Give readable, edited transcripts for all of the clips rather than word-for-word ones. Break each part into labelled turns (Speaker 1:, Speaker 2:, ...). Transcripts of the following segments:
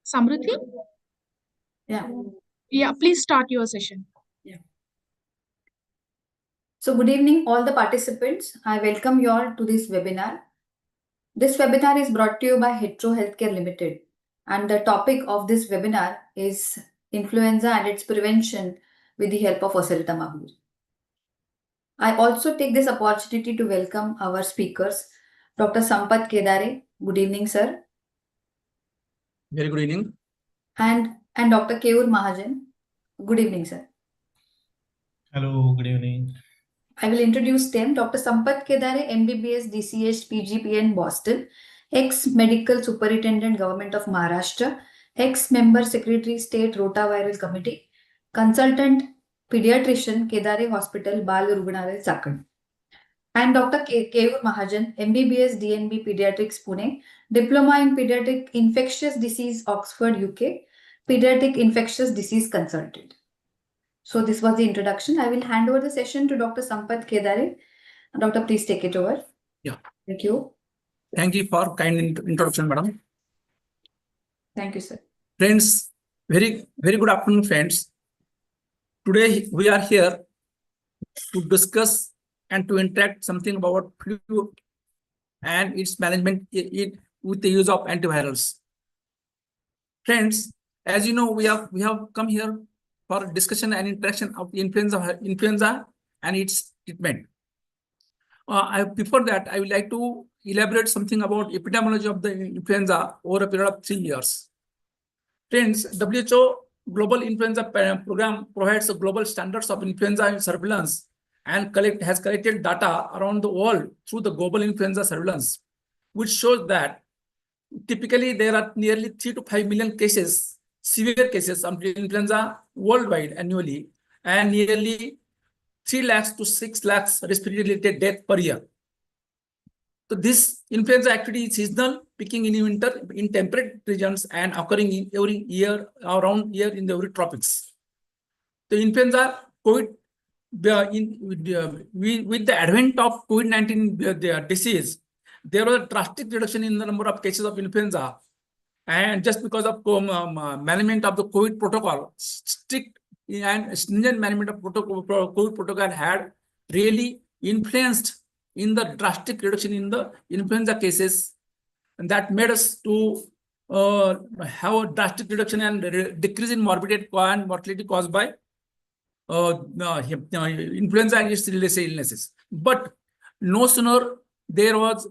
Speaker 1: Samruddhi?
Speaker 2: Yeah.
Speaker 1: Yeah, please start your session.
Speaker 2: Yeah. So good evening, all the participants. I welcome you all to this webinar. This webinar is brought to you by Hetero Healthcare Limited. And the topic of this webinar is influenza and its prevention with the help of oseltamivir. I also take this opportunity to welcome our speakers, Dr. Sampat Kedare. Good evening, sir.
Speaker 3: Very good evening.
Speaker 2: And Dr. Keyur Mahajan. Good evening, sir.
Speaker 4: Hello, good evening.
Speaker 2: I will introduce them. Dr. Sampat Kedare, MBBS, DCH, PGPN, Boston, ex-medical superintendent, Government of Maharashtra, ex-member Secretary State Rotaviral Committee, consultant pediatrician, Kedare Hospital, Bal Rugnalaya, Chakan. And Dr. Keyur Mahajan, MBBS, DNB Pediatrics, Pune, Diploma in Pediatric Infectious Disease, Oxford, UK, Pediatric Infectious Disease Consultant. So this was the introduction. I will hand over the session to Dr. Sampat Kedare. Doctor, please take it over.
Speaker 3: Yeah.
Speaker 2: Thank you.
Speaker 3: Thank you for kind introduction, madam.
Speaker 2: Thank you, sir.
Speaker 3: Friends, very good afternoon, friends. Today we are here to discuss and to interact something about flu and its management with the use of antivirals. Friends, as you know, we have come here for discussion and interaction of influenza and its treatment. Before that, I would like to elaborate something about epidemiology of the influenza over a period of 3 years. Friends, WHO Global Influenza Program provides the global standards of influenza surveillance and has collected data around the world through the global influenza surveillance, which shows that typically there are nearly 3 to 5 million cases, severe cases of influenza worldwide annually, and nearly 3 lakhs to 6 lakhs respiratory-related deaths per year. So this influenza activity is seasonal, peaking in winter in temperate regions and occurring in every year, around year in the every tropics. The influenza COVID, with the advent of COVID-19 disease, there was a drastic reduction in the number of cases of influenza, and just because of management of the COVID protocol, strict and stringent management of COVID protocol had really influenced in the drastic reduction in the influenza cases, and that made us to have a drastic reduction and decrease in morbidity and mortality caused by influenza and its related illnesses. But no sooner there was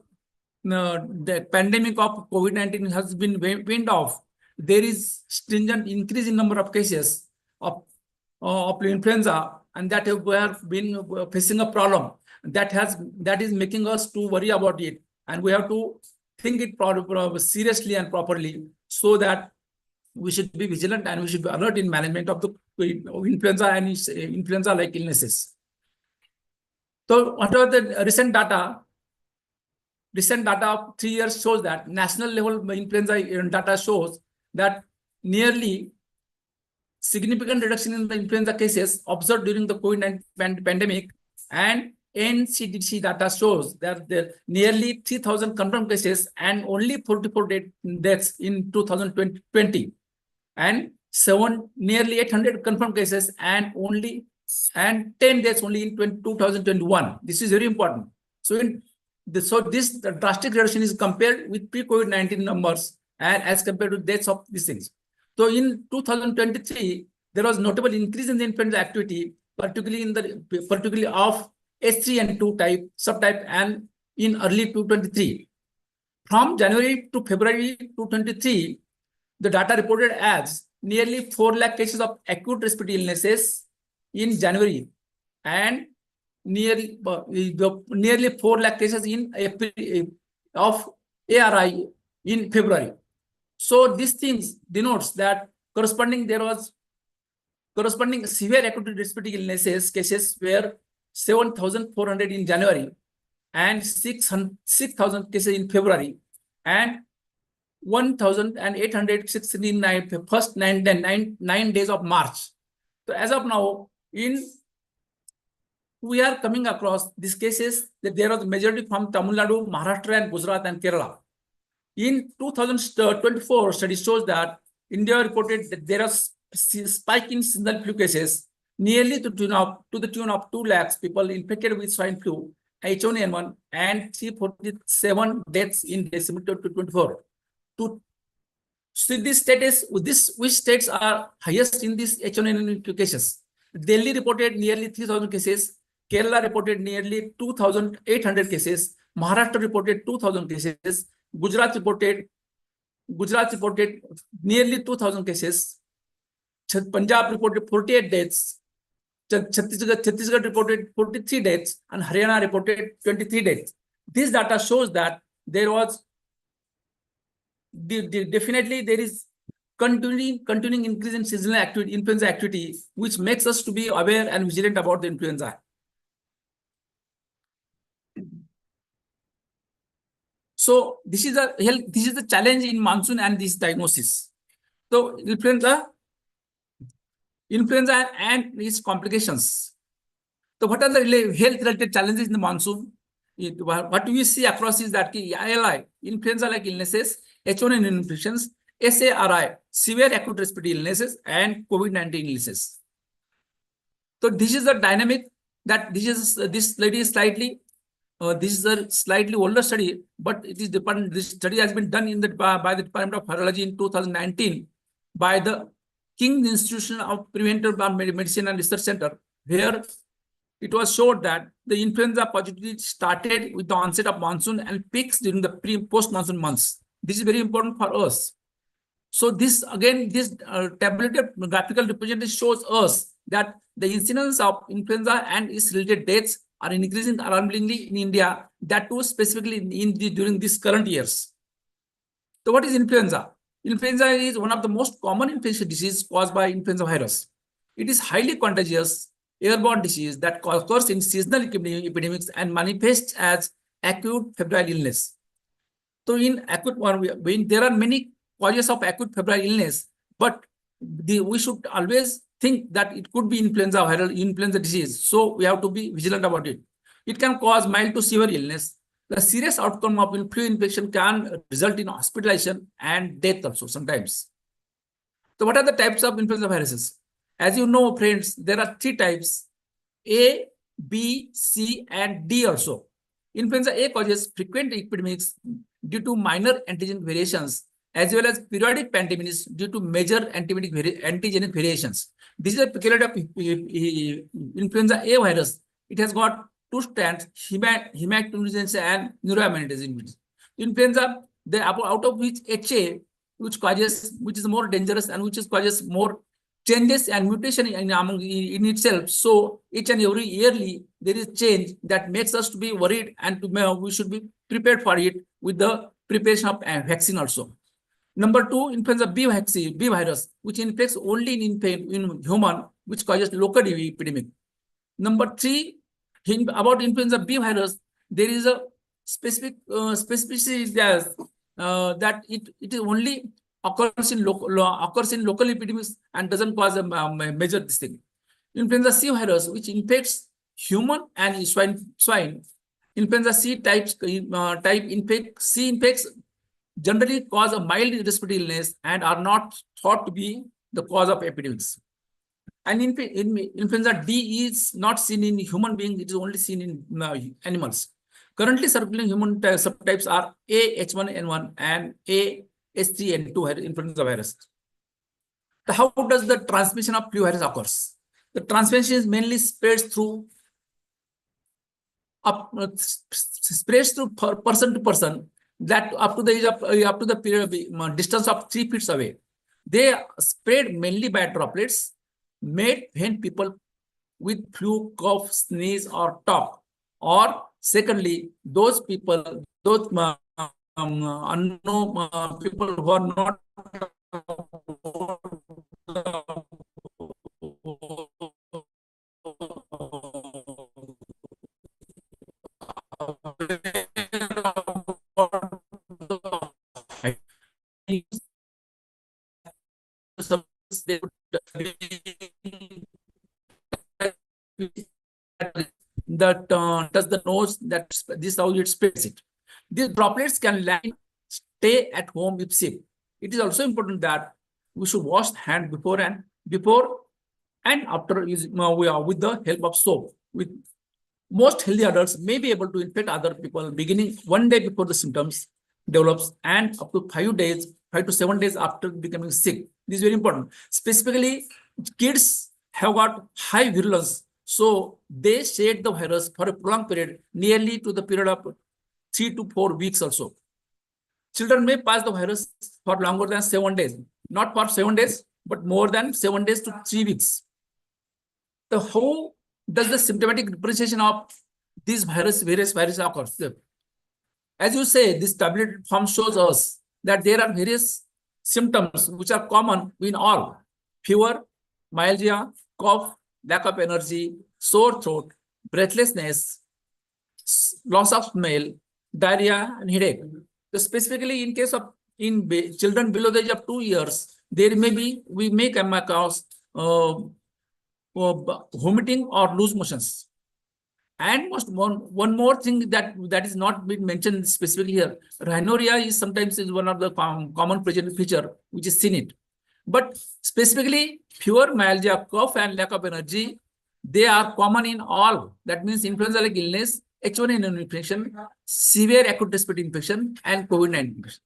Speaker 3: the pandemic of COVID-19 has been waned off, there is stringent increase in number of cases of influenza, and that we have been facing a problem that is making us to worry about it, and we have to think it seriously and properly, so that we should be vigilant and we should be alert in management of the influenza and influenza-like illnesses. So, what are the recent data? Recent data of 3 years shows that national level influenza data shows that nearly significant reduction in the influenza cases observed during the COVID-19 pandemic, and NCDC data shows that there are nearly 3,000 confirmed cases and only 44 deaths in 2020, and nearly 800 confirmed cases and 10 deaths only in 2021. This is very important. So this drastic reduction is compared with pre-COVID-19 numbers and as compared to deaths of these things. So in 2023, there was notable increase in the influenza activity, particularly of H3N2 subtype, and in early 2023. From January to February 2023, the data reported as nearly 4 lakh cases of acute respiratory illnesses in January, and nearly 4 lakh cases of ARI in February. So these things denotes that there was corresponding severe acute respiratory illnesses cases were 7,400 in January, and 6,000 cases in February, and 1,869 in the first 9 days of March. So as of now, we are coming across these cases that there was majority from Tamil Nadu, Maharashtra, and Gujarat and Kerala. In 2024, study shows that India reported that there are spike in seasonal flu cases, nearly to the tune of 2 lakhs people infected with swine flu, H1N1, and 347 deaths in December 2024. To see this status, which states are highest in this H1N1 cases? Delhi reported nearly 3,000 cases. Kerala reported nearly 2,800 cases. Maharashtra reported 2,000 cases. Gujarat reported nearly 2,000 cases. Punjab reported 48 deaths. Chhattisgarh reported 43 deaths, and Haryana reported 23 deaths. This data shows that there was definitely there is continuing increase in seasonal activity, influenza activity, which makes us to be aware and vigilant about the influenza. So this is the challenge in monsoon and this diagnosis. So influenza and its complications. So what are the health-related challenges in the monsoon? What we see across is that ILI, influenza-like illnesses, H1N1 infections, SARI, severe acute respiratory illnesses, and COVID-19 illnesses. So this is the dynamic that this lady is slightly. This is a slightly older study, but it is dependent. This study has been done by the Department of Virology in 2019 by the King Institution of Preventive Medicine and Research Center, where it was showed that the influenza positivity started with the onset of monsoon and peaks during the post-monsoon months. This is very important for us. So this tabulated graphical representation shows us that the incidence of influenza and its related deaths are increasing alarmingly in India, that too specifically during these current years. So what is influenza? Influenza is one of the most common infectious diseases caused by influenza virus. It is highly contagious airborne disease that occurs in seasonal epidemics and manifests as acute febrile illness. So in acute when there are many causes of acute febrile illness, but we should always think that it could be influenza disease. So we have to be vigilant about it. It can cause mild to severe illness. The serious outcome of flu infection can result in hospitalization and death also sometimes. So what are the types of influenza viruses? As you know, friends, there are 3 types: A, B, C, and D also. Influenza A causes frequent epidemics due to minor antigen variations, as well as periodic pandemics due to major antigenic variations. This is a peculiarity of influenza A virus. It has got 2 strands, hematogenesis and neuroimmunogenesis. Influenza, out of which HA, which is more dangerous and which causes more changes and mutation in itself. So each and every yearly there is change that makes us to be worried, and we should be prepared for it with the preparation of vaccine also. Number 2, influenza B virus, which infects only in human, which causes local epidemic. Number 3, about influenza B virus, there is a specificity that it is only occurs in local epidemics and doesn't cause a major this thing. Influenza C virus, which infects human and swine. Influenza C infects generally cause a mild respiratory illness and are not thought to be the cause of epidemics. And influenza D is not seen in human beings; it is only seen in animals. Currently circulating human subtypes are A H1N1 and A H3N2 influenza virus. How does the transmission of flu virus occurs? The transmission is mainly spreads through person to person, that up to the period distance of 3 feet away. They spread mainly by droplets made when people with flu cough, sneeze, or talk. Or secondly, those unknown people who are not that does the nose, that this is how it spreads it. These droplets can stay at home if sick. It is also important that we should wash hand before and after using with the help of soap. With most healthy adults may be able to infect other people beginning 1 day before the symptoms develops and up to 5 days, 5 to 7 days after becoming sick. This is very important. Specifically, kids have got high virulence, so they shed the virus for a prolonged period, nearly to the period of 3 to 4 weeks also. Children may pass the virus for longer than 7 days, not for 7 days, but more than 7 days to 3 weeks. So how does the symptomatic differentiation of these various viruses occurs? As you say, this tablet form shows us that there are various symptoms which are common in all: fever, myalgia, cough, lack of energy, sore throat, breathlessness, loss of smell, diarrhea, and headache. So specifically, in case of children below the age of 2 years, we may come across vomiting or loose motions. And one more thing that is not been mentioned specifically here, rhinorrhea is sometimes one of the common present feature which is seen it. But specifically, fever, myalgia, cough, and lack of energy, they are common in all. That means influenza-like illness, H1N1 infection, severe acute respiratory infection, and COVID-19 infection.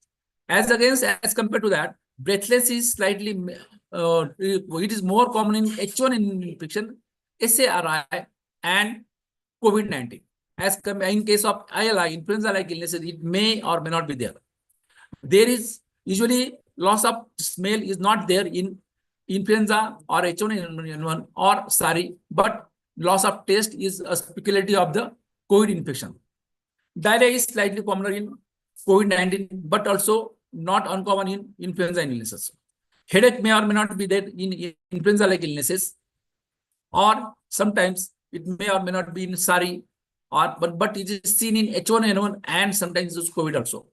Speaker 3: As compared to that, breathless is slightly, it is more common in H1N1 infection, SARI, and COVID-19. In case of ILI, influenza-like illnesses, it may or may not be there. There is usually loss of smell is not there in influenza or H1N1 or SARI, but loss of taste is a peculiarity of the COVID infection. Diarrhea is slightly commoner in COVID-19, but also not uncommon in influenza illnesses. Headache may or may not be there in influenza-like illnesses, or sometimes it may or may not be in SARI, but it is seen in H1N1 and sometimes it's COVID also.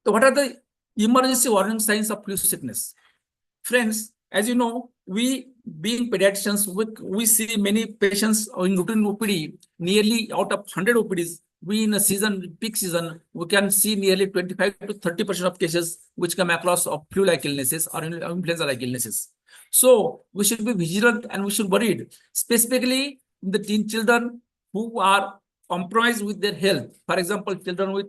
Speaker 3: So what are the emergency warning signs of flu sickness? Friends, as you know, we being pediatricians, we see many patients in routine OPD. Nearly out of 100 OPDs, we in a season, peak season, we can see nearly 25 to 30% of cases which come across of flu-like illnesses or influenza-like illnesses. So we should be vigilant and we should worried, specifically the teen children who are compromised with their health. For example, children with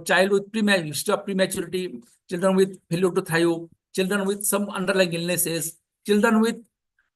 Speaker 3: child with prematurity, children with failure to thrive, children with some underlying illnesses, children with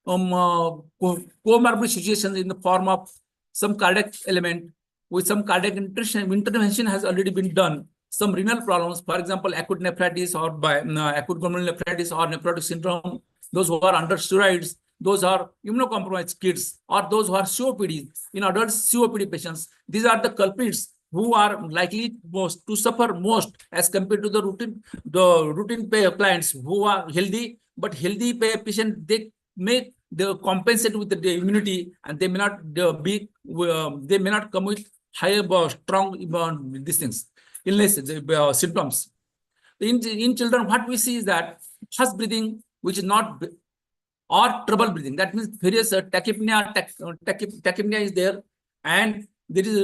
Speaker 3: comorbid situations in the form of some cardiac element, with some cardiac intervention has already been done. Some renal problems, for example, acute nephritis or acute glomerular nephritis or nephrotic syndrome, those who are under steroids, those are immunocompromised kids, or those who are COPD, in adults, COPD patients. These are the culprits who are likely most to suffer most as compared to the routine clients who are healthy, but healthy patient, they may compensate with the immunity, and they may not they may not come with higher strong these things, illnesses, symptoms. In children, what we see is that fast breathing, which is not, or trouble breathing. That means various tachypnea is there, and there is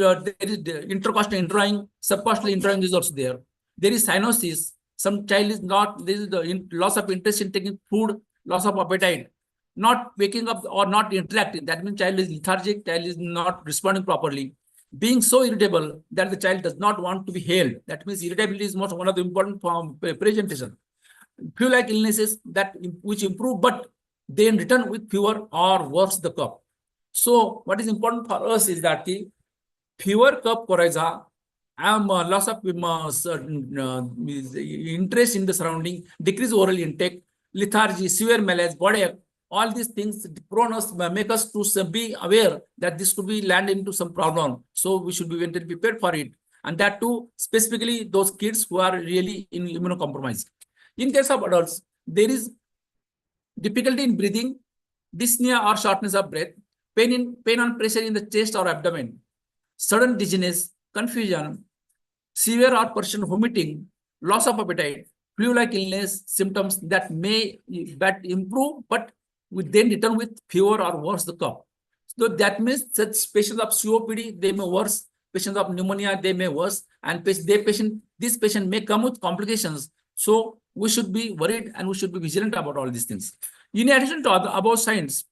Speaker 3: intercostal interdrawing, subcostal interdrawing is also there. There is cyanosis. Some child is not, there is the loss of interest in taking food, loss of appetite, not waking up or not interacting. That means child is lethargic, child is not responding properly. Being so irritable that the child does not want to be held. That means irritability is one of the important presentation. Flu-like illnesses which improve, but they return with fever or worse the cough. So what is important for us is that the fever, cough, coryza, loss of interest in the surrounding, decrease oral intake, lethargy, severe malaise, body ache, all these things make us to be aware that this could be land into some problem. So we should be mentally prepared for it. And that too, specifically those kids who are really immunocompromised. In case of adults, there is difficulty in breathing, dyspnea or shortness of breath, pain and pressure in the chest or abdomen, sudden dizziness, confusion, severe or persistent vomiting, loss of appetite, flu-like illness symptoms that may improve, but would then return with fever or worse the cough. So that means such patients of COPD, they may worse, patients of pneumonia, they may worse, and this patient may come with complications. So we should be worried and we should be vigilant about all these things. In addition to above signs,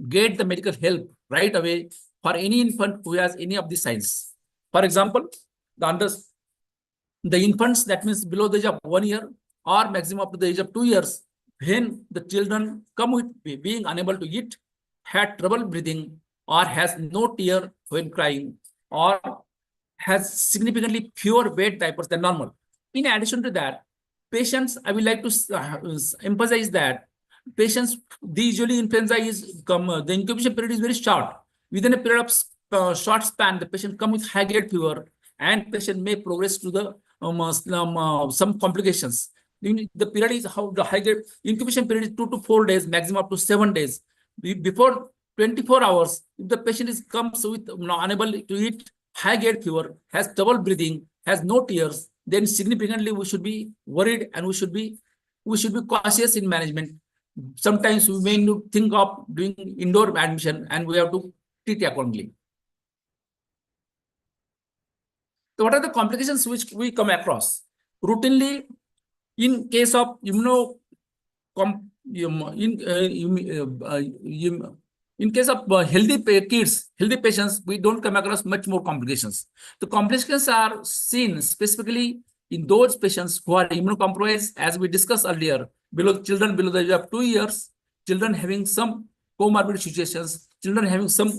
Speaker 3: get the medical help right away for any infant who has any of these signs. For example, the infants, that means below the age of 1 year or maximum up to the age of 2 years, when the children come with being unable to eat, had trouble breathing, or has no tear when crying, or has significantly fewer wet diapers than normal. In addition to that, patients, I would like to emphasize that patients, the usually influenza is the incubation period is very short. Within a period of short span, the patient come with high grade fever, and patient may progress to the some complications. The period is how the high grade incubation period is 2 to 4 days, maximum up to 7 days. Before 24 hours, if the patient comes with unable to eat, high grade fever, has trouble breathing, has no tears, then significantly we should be worried and we should be cautious in management. Sometimes we may need to think of doing indoor admission and we have to treat accordingly. So what are the complications which we come across? Routinely, in case of in case of healthy kids, healthy patients, we don't come across much more complications. The complications are seen specifically in those patients who are immunocompromised, as we discussed earlier, children below the age of 2 years, children having some comorbid situations, children having some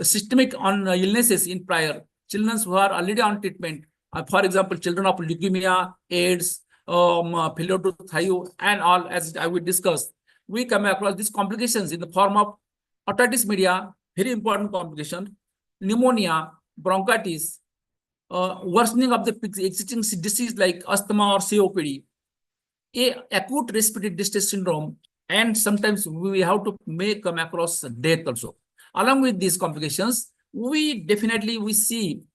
Speaker 3: systemic illnesses in prior, children who are already on treatment, for example, children of leukemia, AIDS, failure to throw, and all, as I will discuss, we come across these complications in the form of otitis media, very important complication, pneumonia, bronchitis, worsening of the existing disease like asthma or COPD, acute respiratory distress syndrome, and sometimes we have to come across death also. Along with these complications, we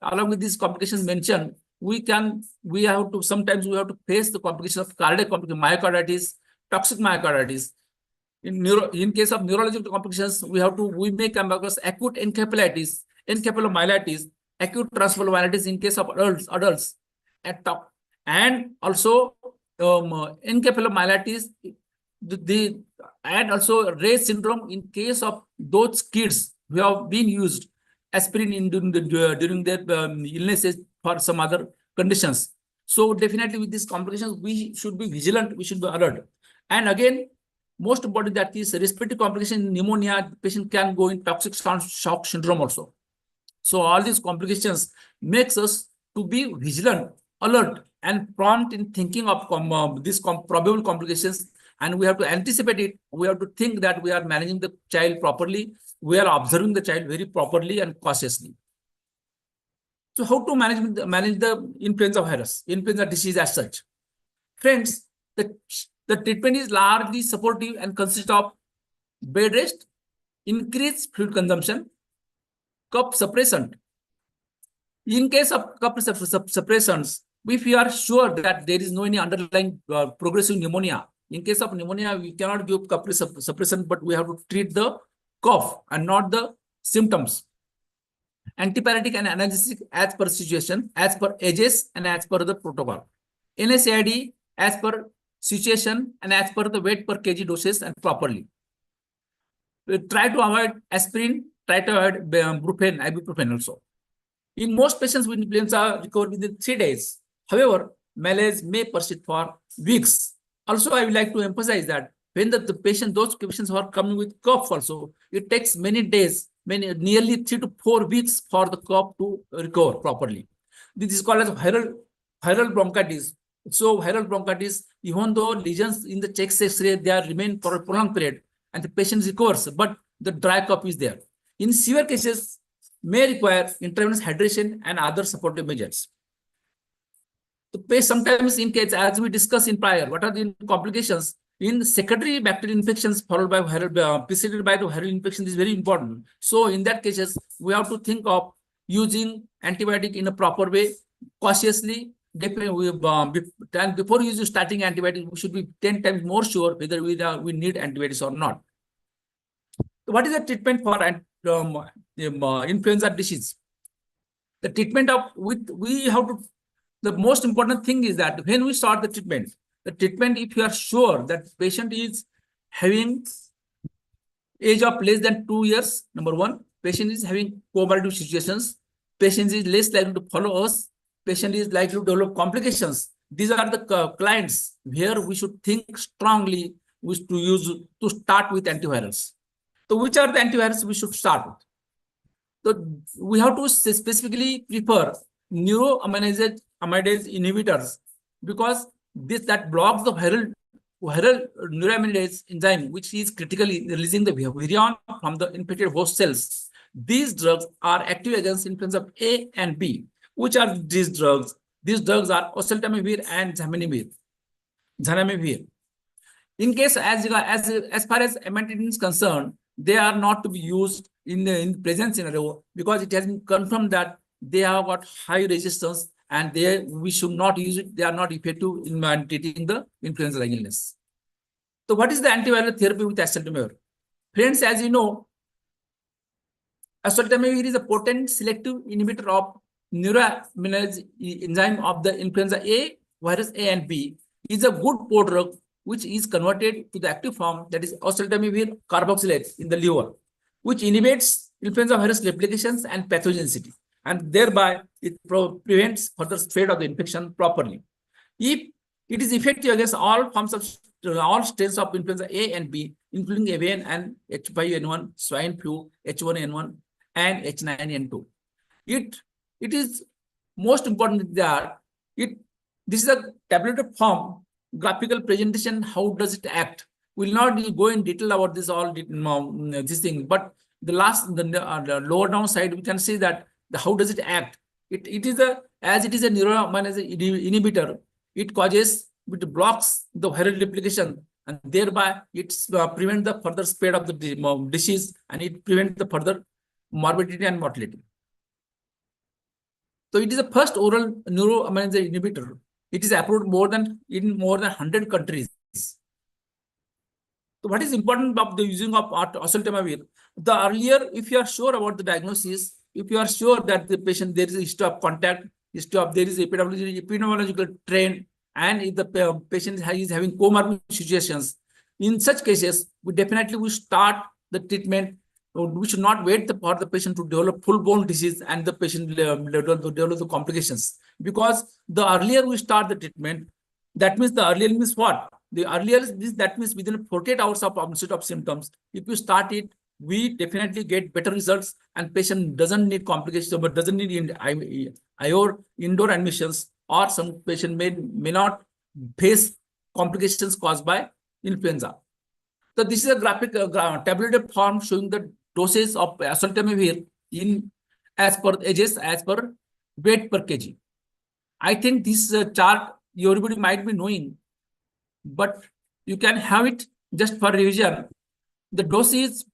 Speaker 3: along with these complications mentioned, sometimes we have to face the complications of cardiac complications, myocarditis, toxic myocarditis. In case of neurological complications, we may come across acute encephalomyelitis, acute transphylomyelitis in case of adults, and also encephalomyelitis, and also Ray's syndrome in case of those kids who have been used aspirin during their illnesses for some other conditions. So definitely with these complications, we should be vigilant, we should be alert. And again, most important, that is respiratory complication, pneumonia, the patient can go in toxic shock syndrome also. So all these complications makes us to be vigilant, alert, and prompt in thinking of these probable complications. And we have to anticipate it. We have to think that we are managing the child properly. We are observing the child very properly and cautiously. So how to manage the influenza virus, influenza disease as such? Friends, the treatment is largely supportive and consists of bed rest, increased fluid consumption, cough suppressant. In case of cough suppressants, if we are sure that there is no any underlying progressive pneumonia, in case of pneumonia, we cannot give cough suppressant, but we have to treat the cough and not the symptoms. Antipyretic and analgesic as per situation, as per ages and as per the protocol. NSAID as per situation and as per the weight per kg doses and properly. Try to avoid aspirin, try to avoid ibuprofen also. In most patients with influenza, recover within 3 days. However, malaise may persist for weeks. Also, I would like to emphasize that when those patients who are coming with cough also, it takes many days, nearly 3 to 4 weeks for the cough to recover properly. This is called as viral bronchitis. So viral bronchitis, even though lesions in the chest X-ray, they remain for a prolonged period and the patient recovers, but the dry cough is there. In severe cases, may require intravenous hydration and other supportive measures. Sometimes in case, as we discussed in prior, what are the complications? In secondary bacterial infections followed by preceded by the viral infection is very important. So in that cases, we have to think of using antibiotic in a proper way, cautiously. Definitely, before starting antibiotics, we should be 10 times more sure whether we need antibiotics or not. What is the treatment for influenza disease? The treatment of the most important thing is that when we start the treatment, The treatment, if you are sure that patient is having age of less than 2 years, number one, patient is having comorbid situations, patient is less likely to follow us, patient is likely to develop complications. These are the clients where we should think strongly to start with antivirals. So which are the antivirals we should start with? So we have to specifically prefer neuroamidase inhibitors because that blocks the viral neuraminidase enzyme, which is critically releasing the virion from the infected host cells. These drugs are active against influenza A and B. Which are these drugs? These drugs are oseltamivir and zanamivir. In case as far as amantadine is concerned, they are not to be used in the present scenario because it has been confirmed that they have got high resistance and we should not use it. They are not effective in treating the influenza-like illness. So what is the antiviral therapy with oseltamivir? Friends, as you know, oseltamivir is a potent selective inhibitor of neuraminidase enzyme of the influenza A, virus A and B. Is a good prodrug which is converted to the active form, that is oseltamivir carboxylate in the liver, which inhibits influenza virus replications and pathogenicity, and thereby it prevents further spread of the infection properly. If it is effective against all forms of all strains of influenza A and B, including avian and H5N1, swine flu, H1N1, and H9N2. It is most important that this is a tabulated form, graphical presentation. How does it act? We'll not go in detail about this this thing, but the lower down side we can see that how does it act. It is a neuroamidase inhibitor. It blocks the viral replication, and thereby it prevents the further spread of the disease, and it prevents the further morbidity and mortality. So it is the first oral neuroamidase inhibitor. It is approved in more than 100 countries. So what is important of the using of oseltamivir? The earlier, if you are sure about the diagnosis, if you are sure that the patient there is a history of contact, there is epidemiological trend, and if the patient is having comorbid situations, in such cases, we definitely will start the treatment. We should not wait for the patient to develop full-blown disease and the patient develop the complications. Because the earlier we start the treatment, that means the earlier means what? The earlier that means within 48 hours of onset of symptoms. If you start it, we definitely get better results, and patient doesn't need complications, but doesn't need indoor admissions, or some patient may not face complications caused by influenza. So this is a graphic tabulated form showing the doses of oseltamivir in as per ages, as per weight per kg. I think this chart everybody might be knowing, but you can have it just for revision. The doses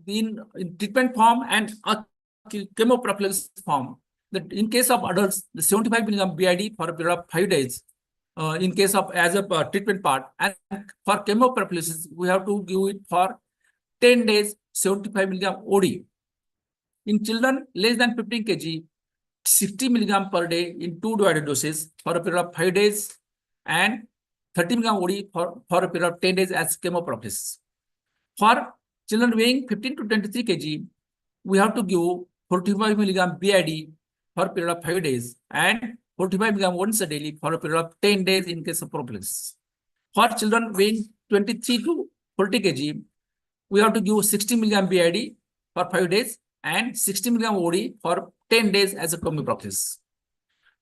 Speaker 3: in treatment form and chemoprophylaxis form. That in case of adults, the 75 mg BID for a period of 5 days. In case of as a treatment part, and for chemoprophylaxis, we have to give it for 10 days, 75 mg OD. In children less than 15 kg, 60 mg per day in 2 divided doses for a period of 5 days, and 30 mg OD for a period of 10 days as chemoprophylaxis. For children weighing 15 to 23 kg, we have to give 45 mg BID for a period of 5 days, and 45 mg once a daily for a period of 10 days in case of prophylaxis. For children weighing 23 to 40 kg, we have to give 60 mg BID for 5 days and 60 mg OD for 10 days as a chemoprophylaxis.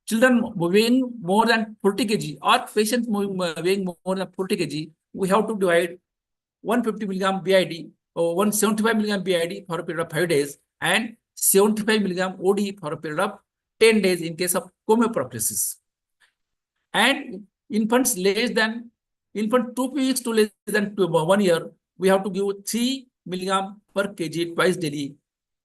Speaker 3: Children weighing more than 40 kg or patients weighing more than 40 kg, we have to divide 150 mg BID or 175 mg BID for a period of 5 days and 75 mg OD for a period of 10 days in case of chemoprophylaxis. And infant 2 weeks to less than 1 year, we have to give 3 mg per kg twice daily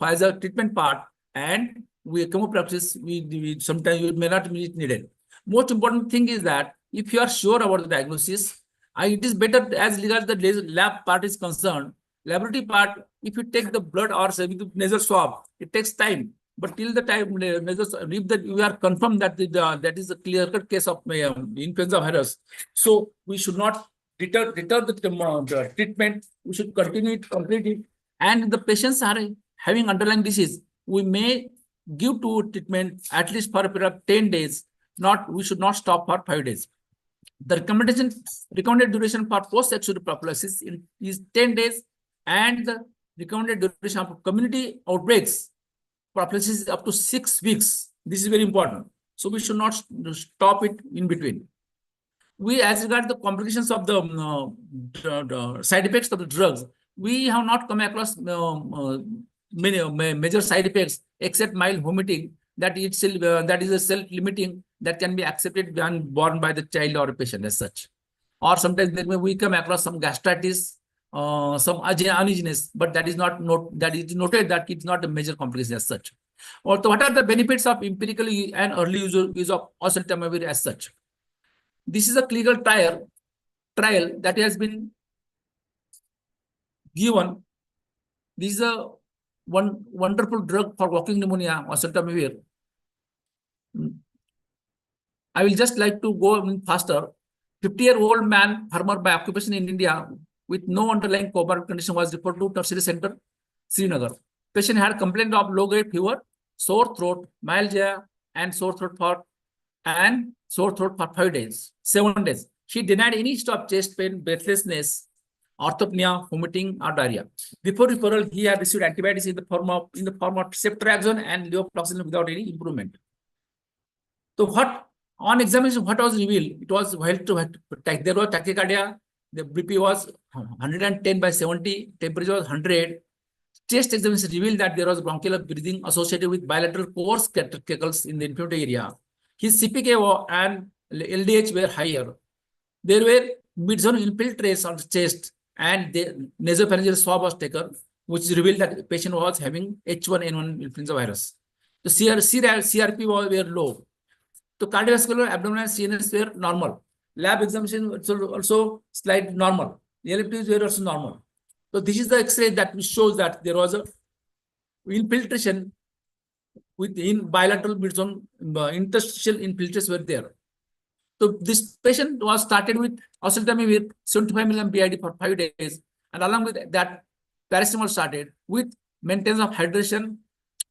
Speaker 3: as a treatment part, and chemoprophylaxis we sometimes we may not be needed. Most important thing is that if you are sure about the diagnosis, it is better as regards the lab part is concerned. Laboratory part, if you take the blood or the nasal swab, it takes time. But till the time, if that we are confirmed that that is a clear-cut case of influenza virus, so we should not deter the treatment. We should continue it, complete it. And if the patients are having underlying disease, we may give to treatment at least for a period of 10 days. We should not stop for 5 days. The recommended duration for post-exudate prophylaxis is 10 days, and the recommended duration of community outbreaks prophylaxis is up to 6 weeks. This is very important. So we should not stop it in between. As regards the complications of the side effects of the drugs, we have not come across many major side effects except mild vomiting. That is a self-limiting that can be accepted and borne by the child or a patient as such. Or sometimes we come across some gastritis, some uneasiness, but that is noted that it's not a major complication as such. Also, what are the benefits of empirical and early use of oseltamivir as such? This is a clinical trial that has been given. This is a wonderful drug for walking pneumonia, oseltamivir. I will just like to go faster. 50-year-old man, farmer by occupation in India, with no underlying comorbid condition, was referred to tertiary center, Srinagar. Patient had complaint of low-grade fever, sore throat, myalgia, and sore throat for 7 days. She denied any history of chest pain, breathlessness, orthopnea, vomiting, or diarrhea. Before referral, he had received antibiotics in the form of ceftriaxone and levofloxacin without any improvement. So on examination, what was revealed? It was there was tachycardia. The BP was 110/70. Temperature was 100. Chest examination revealed that there was bronchial breathing associated with bilateral coarse cackles in the inflammatory area. His CPK and LDH were higher. There were mid-zone infiltrates on the chest, and the nasopharyngeal swab was taken, which revealed that the patient was having H1N1 influenza virus. The CRP were low. The cardiovascular, abdominal, CNS were normal. Lab examination also slight normal. The LFTs were also normal. So this is the X-ray that shows that there was a infiltration within bilateral mid-zone, interstitial infiltrates were there. So this patient was started with oseltamivir 75 mg BID for 5 days, and along with that, paracetamol started with maintenance of hydration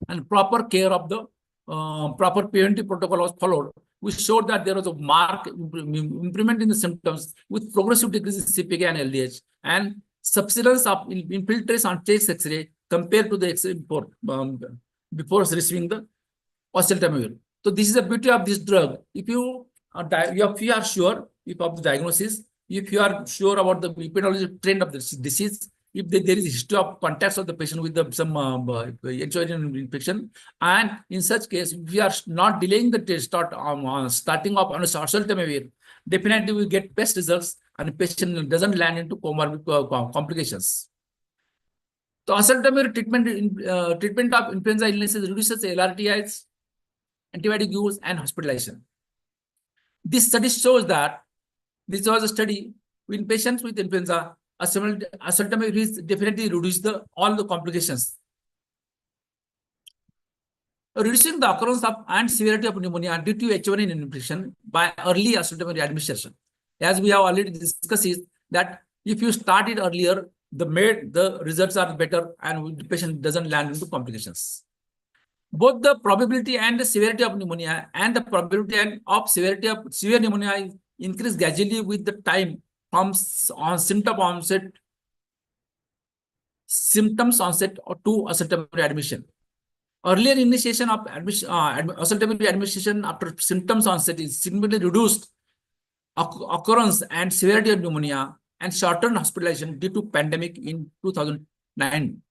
Speaker 3: and proper care of the proper preventive protocol was followed. We showed that there was a marked improvement in the symptoms with progressive decrease in CPK and LDH, and subsidence of infiltrates on chest X-ray compared to the X-ray before receiving the oseltamivir. So this is the beauty of this drug. If you are sure of the diagnosis, if you are sure about the epidemiological trend of the disease, if there is a history of contacts of the patient with some exogenous infection, and in such case, if we are not delaying the starting of oseltamivir, definitely we get best results, and the patient doesn't land into comorbid complications. So oseltamivir treatment of influenza illnesses reduces LRTIs, antibiotic use, and hospitalization. This study shows that this was a study in patients with influenza. Oseltamivir definitely reduces all the complications. Reducing the occurrence of and severity of pneumonia due to H1N1 infection by early oseltamivir administration. As we have already discussed, is that if you start it earlier, the results are better and the patient doesn't land into complications. Both the probability and the severity of pneumonia and the probability of severity of severe pneumonia increase gradually with the time from symptoms onset to oseltamivir admission. Earlier initiation of oseltamivir administration after symptoms onset is significantly reduced occurrence and severity of pneumonia and shortened hospitalization due to pandemic in 2009.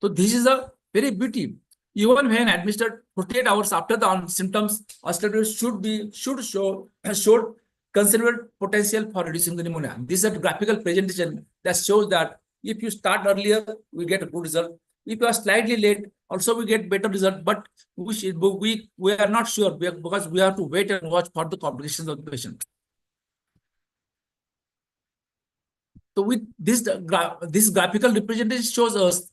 Speaker 3: So this is a very beauty. Even when administered 48 hours after the symptoms, oseltamivir showed considerable potential for reducing the pneumonia. This is a graphical presentation that shows that if you start earlier, we get a good result. If you are slightly late, also we get better result. But we are not sure because we have to wait and watch for the complications of the patient. So with this graphical representation shows us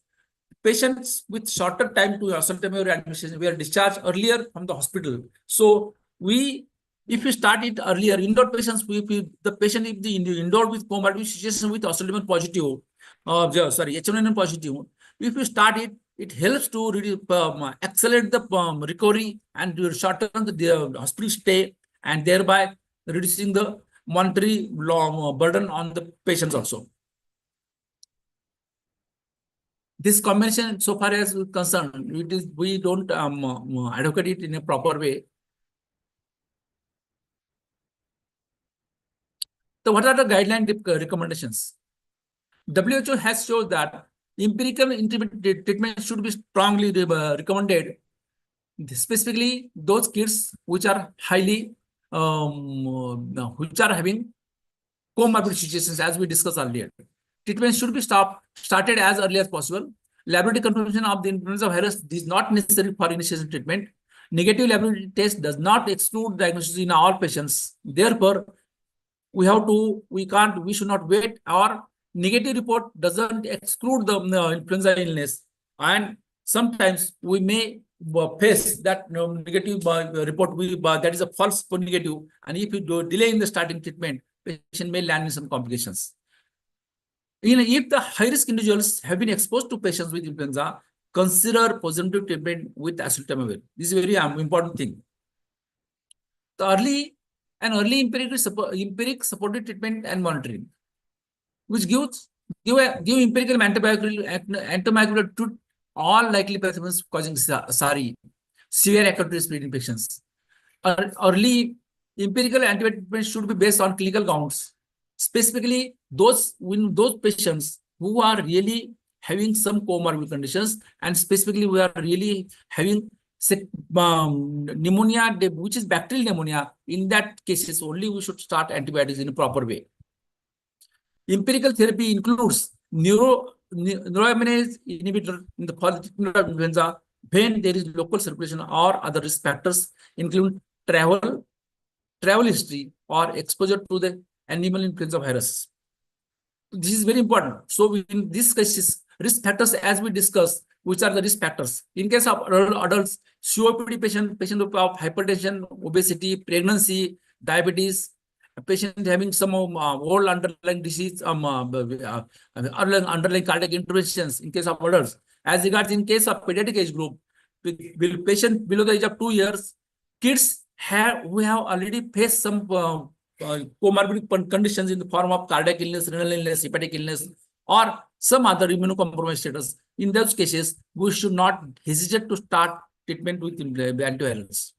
Speaker 3: patients with shorter time to oseltamivir administration were discharged earlier from the hospital. So if you start it earlier, indoor patients, the patient if the indoor with comorbid situation with oseltamivir positive, H1N1 positive, if you start it, it helps to accelerate the recovery and to shorten the hospital stay, and thereby reducing the monetary burden on the patients also. This combination, so far as we're concerned, we don't advocate it in a proper way. So what are the guideline recommendations? WHO has shown that empirical treatment should be strongly recommended, specifically those kids which are highly, which are having comorbid situations, as we discussed earlier. Treatment should be started as early as possible. Laboratory confirmation of the influenza virus is not necessary for initiation treatment. Negative laboratory test does not exclude diagnosis in all patients. Therefore, we should not wait. Our negative report doesn't exclude the influenza illness. And sometimes we may face that negative report, that is a false negative. And if you delay in the starting treatment, patient may land in some complications. If the high-risk individuals have been exposed to patients with influenza, consider positive treatment with oseltamivir. This is a very important thing. The early empiric supported treatment and monitoring, which give empirical antimicrobial to all likely pathogens causing severe acute respiratory infections. Early empirical antibiotic treatment should be based on clinical grounds, specifically those patients who are really having some comorbid conditions, and specifically we are really having pneumonia, which is bacterial pneumonia. In that cases only we should start antibiotics in a proper way. Empirical therapy includes neuroamylase inhibitor in the treatment of influenza when there is local circulation or other risk factors, including travel history or exposure to the animal influenza virus. This is very important. So in this cases, risk factors, as we discussed, which are the risk factors? In case of adults, COPD patient of hypertension, obesity, pregnancy, diabetes, a patient having some old underlying disease, underlying cardiac interventions in case of adults. As regards in case of pediatric age group, will patient below the age of 2 years, kids we have already faced some comorbid conditions in the form of cardiac illness, renal illness, hepatic illness, or some other immunocompromised status. In those cases, we should not hesitate to start treatment with antivirals.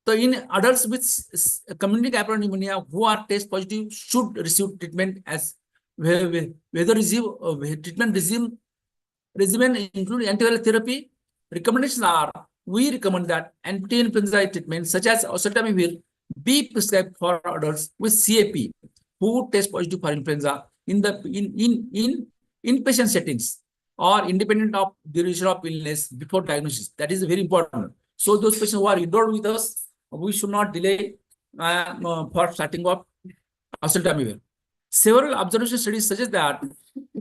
Speaker 3: So in adults with community acquired pneumonia who are test positive should receive treatment as whether treatment regimen include antiviral therapy. Recommendations are, we recommend that anti-influenza treatment such as oseltamivir be prescribed for adults with CAP who test positive for influenza in inpatient settings or independent of duration of illness before diagnosis. That is very important. So those patients who are enrolled with us, we should not delay for starting of oseltamivir. Several observation studies suggest that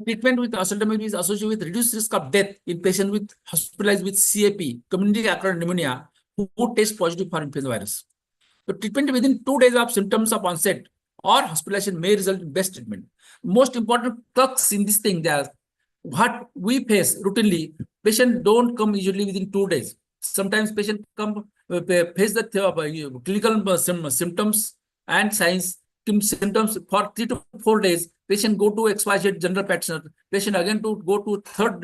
Speaker 3: treatment with oseltamivir is associated with reduced risk of death in patients with hospitalized with CAP, community acquired pneumonia, who test positive for influenza virus. The treatment within 2 days of symptoms of onset or hospitalization may result in best treatment. Most important crux in this thing that what we face routinely, patients don't come usually within 2 days. Sometimes patients come face the clinical symptoms and signs symptoms for 3 to 4 days. Patient go to XYZ general practitioner. Patient again to go to third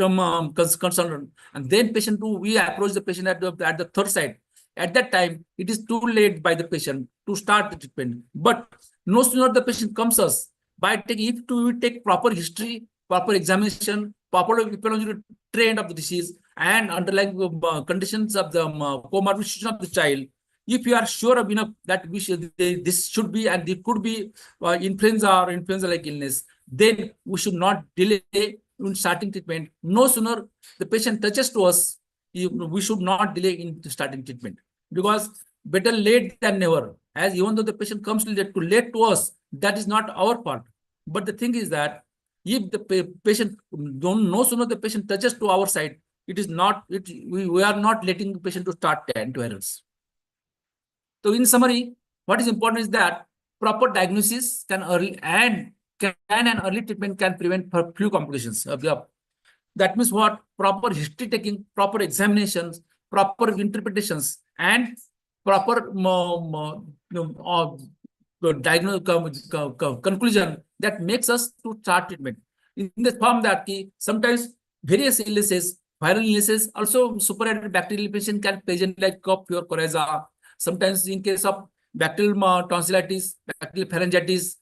Speaker 3: consultant, and then patient we approach the patient at the third site. At that time, it is too late by the patient to start the treatment. But no sooner the patient comes us, if we take proper history, proper examination, proper epidemiological trend of the disease, and underlying conditions of the comorbid situation of the child, if you are sure of enough that this should be and it could be influenza or influenza-like illness, then we should not delay in starting treatment. No sooner the patient touches to us, we should not delay in starting treatment, because better late than never. As even though the patient comes late to us, that is not our fault. But the thing is that If the patient don't no sooner the patient touches to our side, it is not we are not letting the patient to start the antivirals. So in summary, what is important is that proper diagnosis can and early treatment can prevent few complications of the. That means what? Proper history taking, proper examinations, proper interpretations, and proper conclusion that makes us to start treatment. In the form that sometimes various illnesses, viral illnesses, also superadded bacterial infection can present like cough, fever, coryza. Sometimes in case of bacterial tonsillitis, bacterial pharyngitis,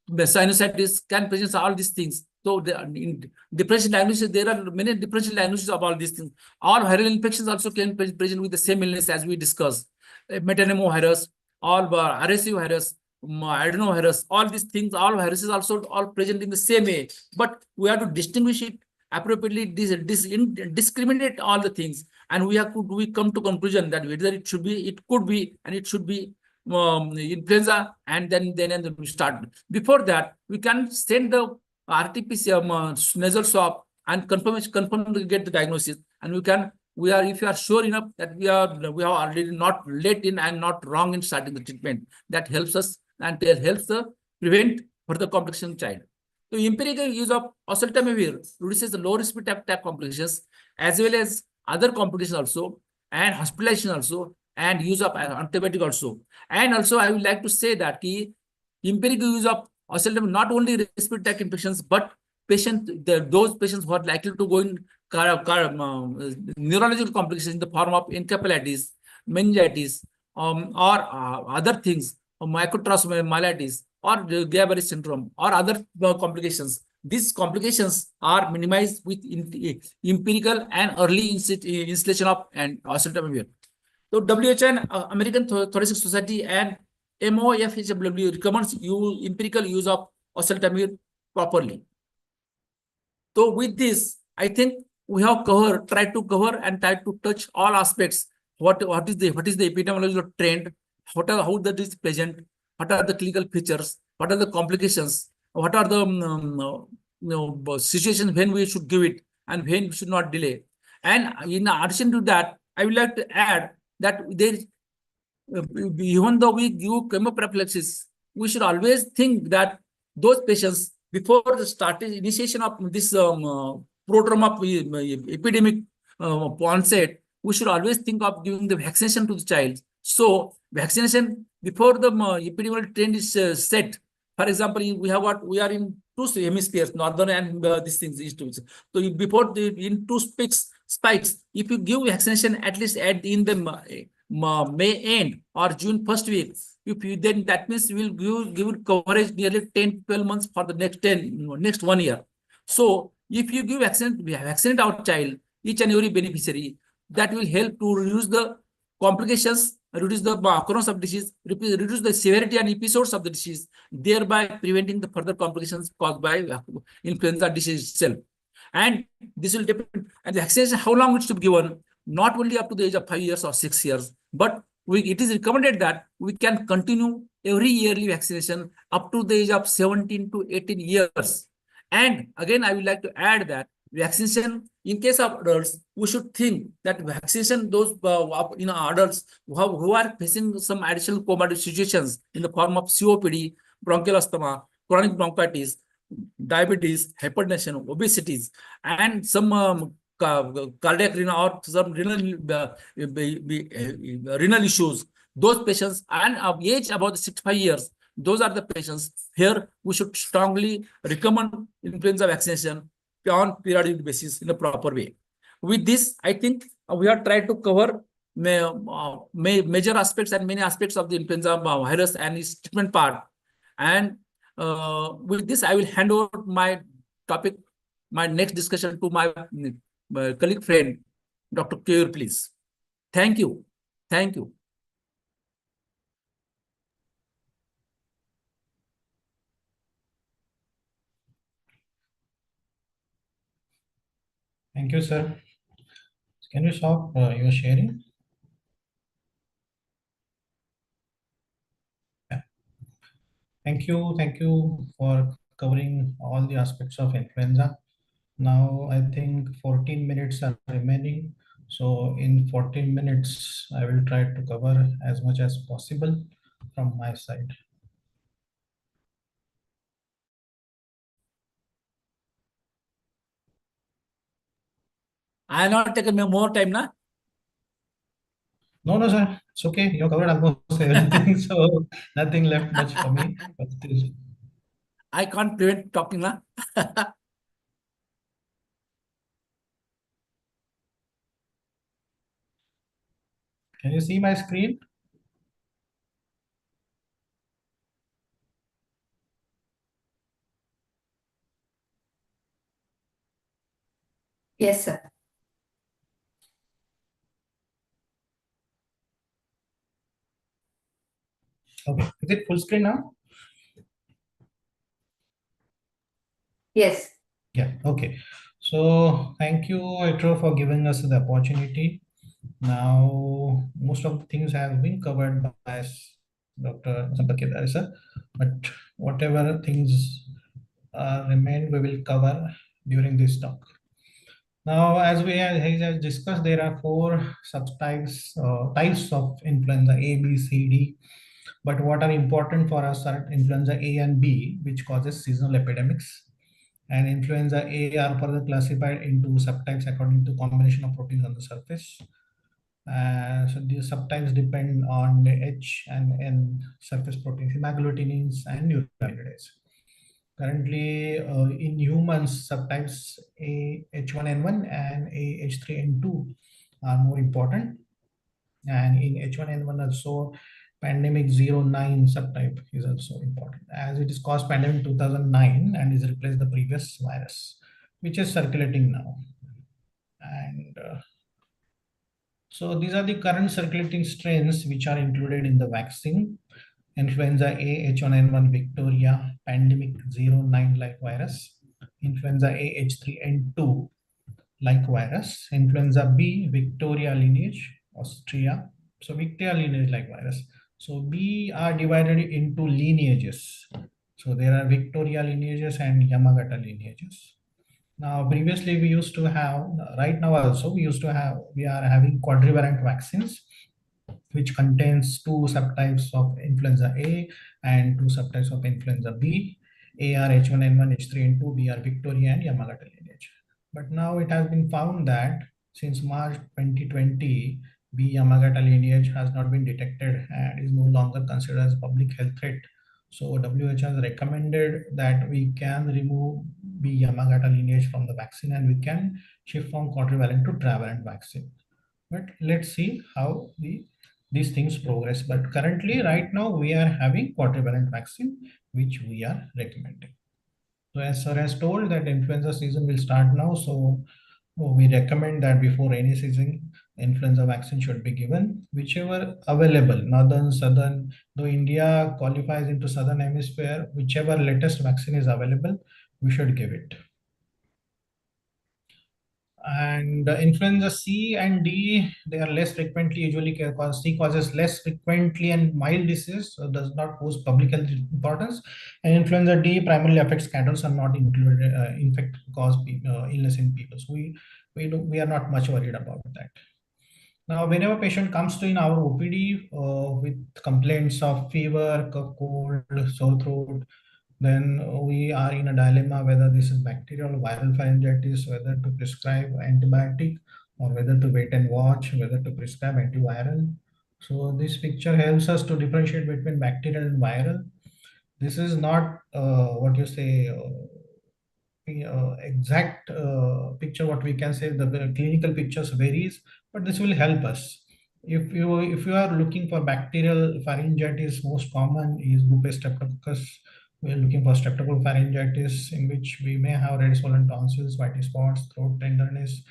Speaker 3: sinusitis can present all these things. So in differential diagnosis, there are many differential diagnoses of all these things. All viral infections also can present with the same illness as we discussed. Metapneumovirus, all RSV virus, adenovirus, all these things, all viruses also all present in the same way. But we have to distinguish it appropriately, discriminate all the things, and we come to conclusion that whether it should be, it could be, and it should be influenza, and then we start. Before that, we can send the RT-PCR nasal swab and confirm to get the diagnosis, and if you are sure enough that we have already not late in and not wrong in starting the treatment, that helps us and helps the prevent further complication child. So empirical use of oseltamivir reduces the low respiratory attack complications as well as other complications also, and hospitalization also, and use of antibiotic also. And also I would like to say that the empirical use of oseltamivir not only respiratory tract infections, but those patients who are likely to go in neurological complications in the form of encephalitis, meningitis, or other things, mycotransomyelitis, or Guillain-Barré syndrome, or other complications. These complications are minimized with empirical and early installation of oseltamivir. So WHO and American Thoracic Society and MOFHW recommends empirical use of oseltamivir properly. So with this, I think we have tried to cover and tried to touch all aspects. What is the epidemiological trend? How that is present? What are the clinical features? What are the complications? What are the situations when we should give it and when we should not delay? And in addition to that, I would like to add that even though we give chemoprophylaxis, we should always think that those patients, before the initiation of this prodrome of epidemic onset, we should always think of giving the vaccination to the child. So vaccination before the epidemic trend is set. For example, we are in two hemispheres, northern and these things, east. So before in two spikes, if you give vaccination at least in the May end or June first week, then that means you will give coverage nearly 10 to 12 months for the next 1 year. So if you vaccinate our child, each and every beneficiary, that will help to reduce the complications, reduce the occurrence of disease, reduce the severity and episodes of the disease, thereby preventing the further complications caused by influenza disease itself. And this will depend, and the vaccination, how long it should be given, not only up to the age of 5 years or 6 years, but it is recommended that we can continue every yearly vaccination up to the age of 17 to 18 years. And again, I would like to add that vaccination in case of adults, we should think that vaccination those adults who are facing some additional comorbid situations in the form of COPD, bronchial asthma, chronic bronchitis, diabetes, hypertension, obesity, and some cardiac renal or some renal issues. Those patients and of age about 65 years, those are the patients. Here we should strongly recommend influenza vaccination on periodic basis in a proper way. With this, I think we have tried to cover major aspects and many aspects of the influenza virus and its treatment part. And with this, I will hand over my next discussion to my colleague friend, Dr. Keyur, please. Thank you. Thank you.
Speaker 4: Thank you, sir. Can you stop your sharing? Yeah. Thank you for covering all the aspects of influenza. Now, I think 14 minutes are remaining. So in 14 minutes, I will try to cover as much as possible from my side.
Speaker 3: I have not taken more time, na?
Speaker 4: No, no, sir. It's okay. You covered almost everything. So nothing left much for me. But still,
Speaker 3: I can't prevent talking, na?
Speaker 4: can you see my screen?
Speaker 2: Yes, sir.
Speaker 4: Okay. Is it full screen now?
Speaker 2: Yes.
Speaker 4: Yeah. Okay. So thank you, Etro, for giving us the opportunity. Now, most of the things have been covered by Dr. Sampat Kedare, sir. But whatever things remain, we will cover during this talk. Now, as we have discussed, there are four subtypes, types of influenza A, B, C, D. But what are important for us are influenza A and B, which causes seasonal epidemics. And influenza A are further classified into subtypes according to combination of proteins on the surface. So these subtypes depend on the H and N surface proteins, hemagglutinin and neuraminidase. Currently, in humans, subtypes A H1N1 and A H3N2 are more important. And in H1N1 also, pandemic 09 subtype is also important, as it is caused pandemic 2009 and is replaced the previous virus, which is circulating now. And so these are the current circulating strains which are included in the vaccine. Influenza A H1N1 Victoria, pandemic 09 like virus. Influenza A H3N2 like virus. Influenza B Victoria lineage, Austria. So Victoria lineage like virus. So B are divided into lineages. So there are Victoria lineages and Yamagata lineages. Now, previously we used to have, right now also we are having quadrivalent vaccines, which contains two subtypes of influenza A and two subtypes of influenza B. A are H1N1, H3N2, B are Victoria and Yamagata lineage. But now it has been found that since March 2020, B Yamagata lineage has not been detected and is no longer considered as a public health threat. So WHO has recommended that we can remove B Yamagata lineage from the vaccine and we can shift from quadrivalent to trivalent vaccine. But let's see how these things progress. But currently, right now, we are having quadrivalent vaccine, which we are recommending. So as Sir has told that influenza season will start now, so we recommend that before any season, influenza vaccine should be given, whichever available, northern, southern, though India qualifies into southern hemisphere, whichever latest vaccine is available, we should give it. And influenza C and D, they are less frequently usually cause C causes less frequently and mild disease, so does not pose public health importance. And influenza D primarily affects cattle and not included infect cause illness in people. So we are not much worried about that. Now, whenever patient comes to in our OPD with complaints of fever, cough, cold, sore throat, then we are in a dilemma whether this is bacterial or viral pharyngitis, whether to prescribe antibiotic or whether to wait and watch, whether to prescribe antiviral. So this picture helps us to differentiate between bacterial and viral. This is not what you say exact picture. What we can say, the clinical pictures varies, but this will help us. If you are looking for bacterial pharyngitis, most common is Group streptococcus. We are looking for streptococcal pharyngitis, in which we may have red swollen tonsils, white spots, throat tenderness,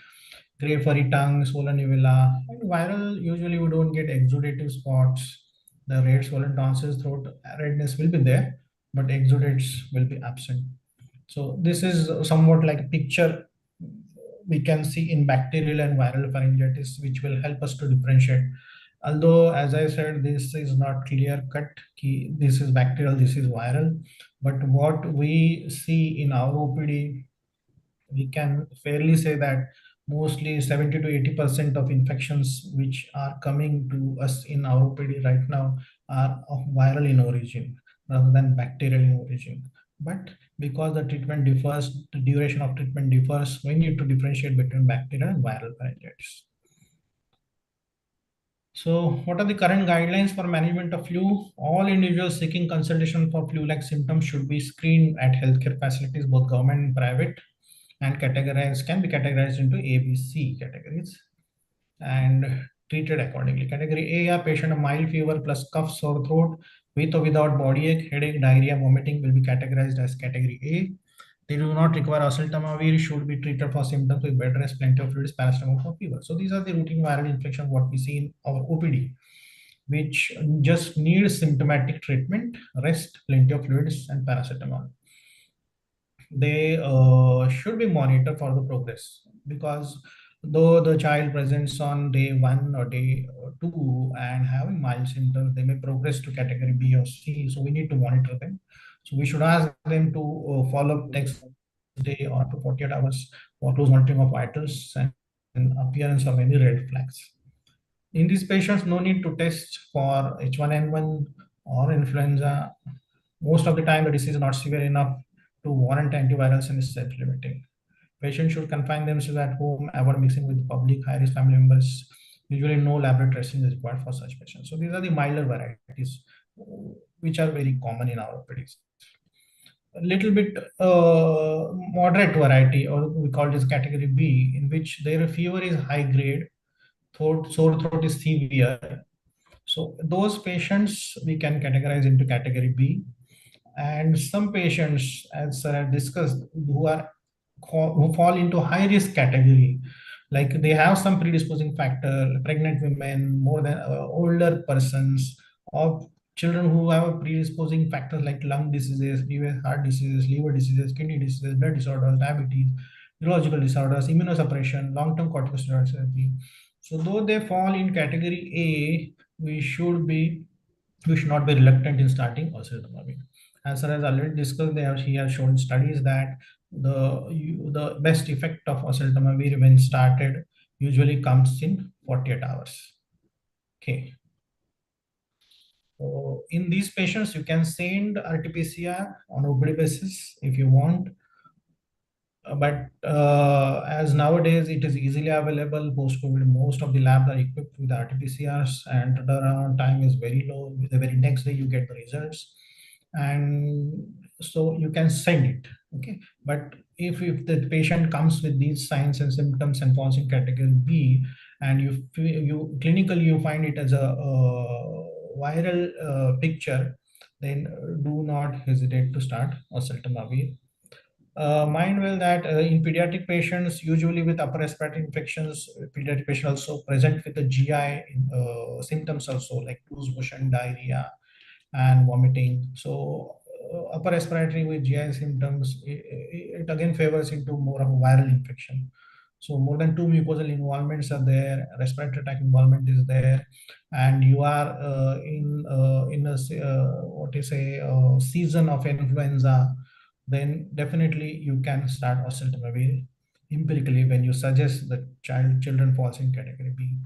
Speaker 4: gray furry tongue, swollen uvula. And viral, usually we don't get exudative spots. The red swollen tonsils, throat redness will be there, but exudates will be absent. So this is somewhat like a picture we can see in bacterial and viral pharyngitis, which will help us to differentiate Although, as I said, this is not clear cut, this is bacterial, this is viral. But what we see in our OPD, we can fairly say that mostly 70 to 80% of infections which are coming to us in our OPD right now are of viral in origin rather than bacterial in origin. But because the treatment differs, the duration of treatment differs, we need to differentiate between bacterial and viral pharyngitis. So, what are the current guidelines for management of flu? All individuals seeking consultation for flu-like symptoms should be screened at healthcare facilities, both government and private, and can be categorized into A, B, C categories and treated accordingly. Category A, a patient of mild fever plus cough, sore throat with or without body ache, headache, diarrhea, vomiting will be categorized as category A. They do not require oseltamivir, should be treated for symptoms with bed rest, plenty of fluids, paracetamol for fever. So these are the routine viral infections what we see in our OPD, which just need symptomatic treatment, rest, plenty of fluids, and paracetamol. They should be monitored for the progress, because though the child presents on day 1 or day 2 and having mild symptoms, they may progress to category B or C. So we need to monitor them. So we should ask them to follow up next day or to 48 hours for close monitoring of vitals and appearance of any red flags. In these patients, no need to test for H1N1 or influenza. Most of the time, the disease is not severe enough to warrant antivirals and is self-limiting. Patients should confine themselves at home, avoid mixing with public high-risk family members. Usually, no laboratory testing is required for such patients. So these are the milder varieties, which are very common in our OPDs. A little bit moderate variety, or we call this category B, in which their fever is high grade, sore throat is severe. So those patients we can categorize into category B. And some patients, as I discussed, who fall into high risk category, like they have some predisposing factor, pregnant women, more than older persons, or children who have predisposing factors like lung diseases, heart diseases, liver diseases, kidney diseases, blood disorders, diabetes, neurological disorders, immunosuppression, long-term corticosteroid therapy. So though they fall in category A, we should not be reluctant in starting oseltamivir. As far as already discussed, he has shown studies that the best effect of oseltamivir when started usually comes in 48 hours. Okay. So in these patients, you can send RT-PCR on OPD basis if you want. But as nowadays it is easily available post-COVID, most of the labs are equipped with RT-PCRs and turnaround time is very low. The very next day you get the results, and so you can send it. Okay, but if the patient comes with these signs and symptoms and falls in category B, and you clinically you find it as a viral picture, then do not hesitate to start oseltamivir. Mind well that in pediatric patients, usually with upper respiratory infections, pediatric patients also present with the GI symptoms also, like loose motion, diarrhea, and vomiting. So upper respiratory with GI symptoms, it again favors into more of a viral infection. So more than 2 mucosal involvements are there, respiratory tract involvement is there, and you are in a season of influenza, then definitely you can start oseltamivir empirically when you suggest that children falls in category B.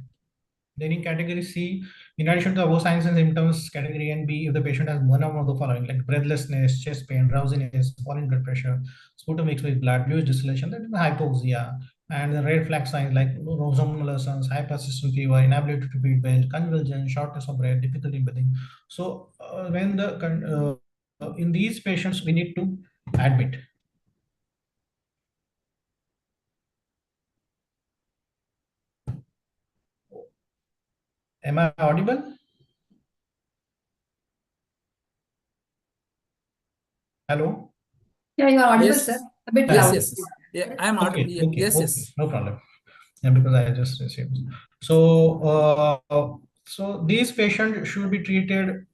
Speaker 4: Then in category C, in addition to above signs and symptoms, category N B, if the patient has one of the following, like breathlessness, chest pain, drowsiness, falling blood pressure, sputum mixed with blood, bluish distillation, that is hypoxia, and the red flag signs like somnolence, high persistent fever, inability to breathe well, convulsion, shortness of breath, difficulty in breathing. So when in these patients, we need to admit. Am I audible? Hello?
Speaker 2: Yeah, you are audible,
Speaker 3: Yes.
Speaker 2: sir. A bit
Speaker 3: Yes,
Speaker 2: loud.
Speaker 3: yes. Yeah, I am audible.
Speaker 4: Okay, okay,
Speaker 3: Yes,
Speaker 4: okay,
Speaker 3: yes.
Speaker 4: no problem. Yeah, because I just received. So, so these patients should be treated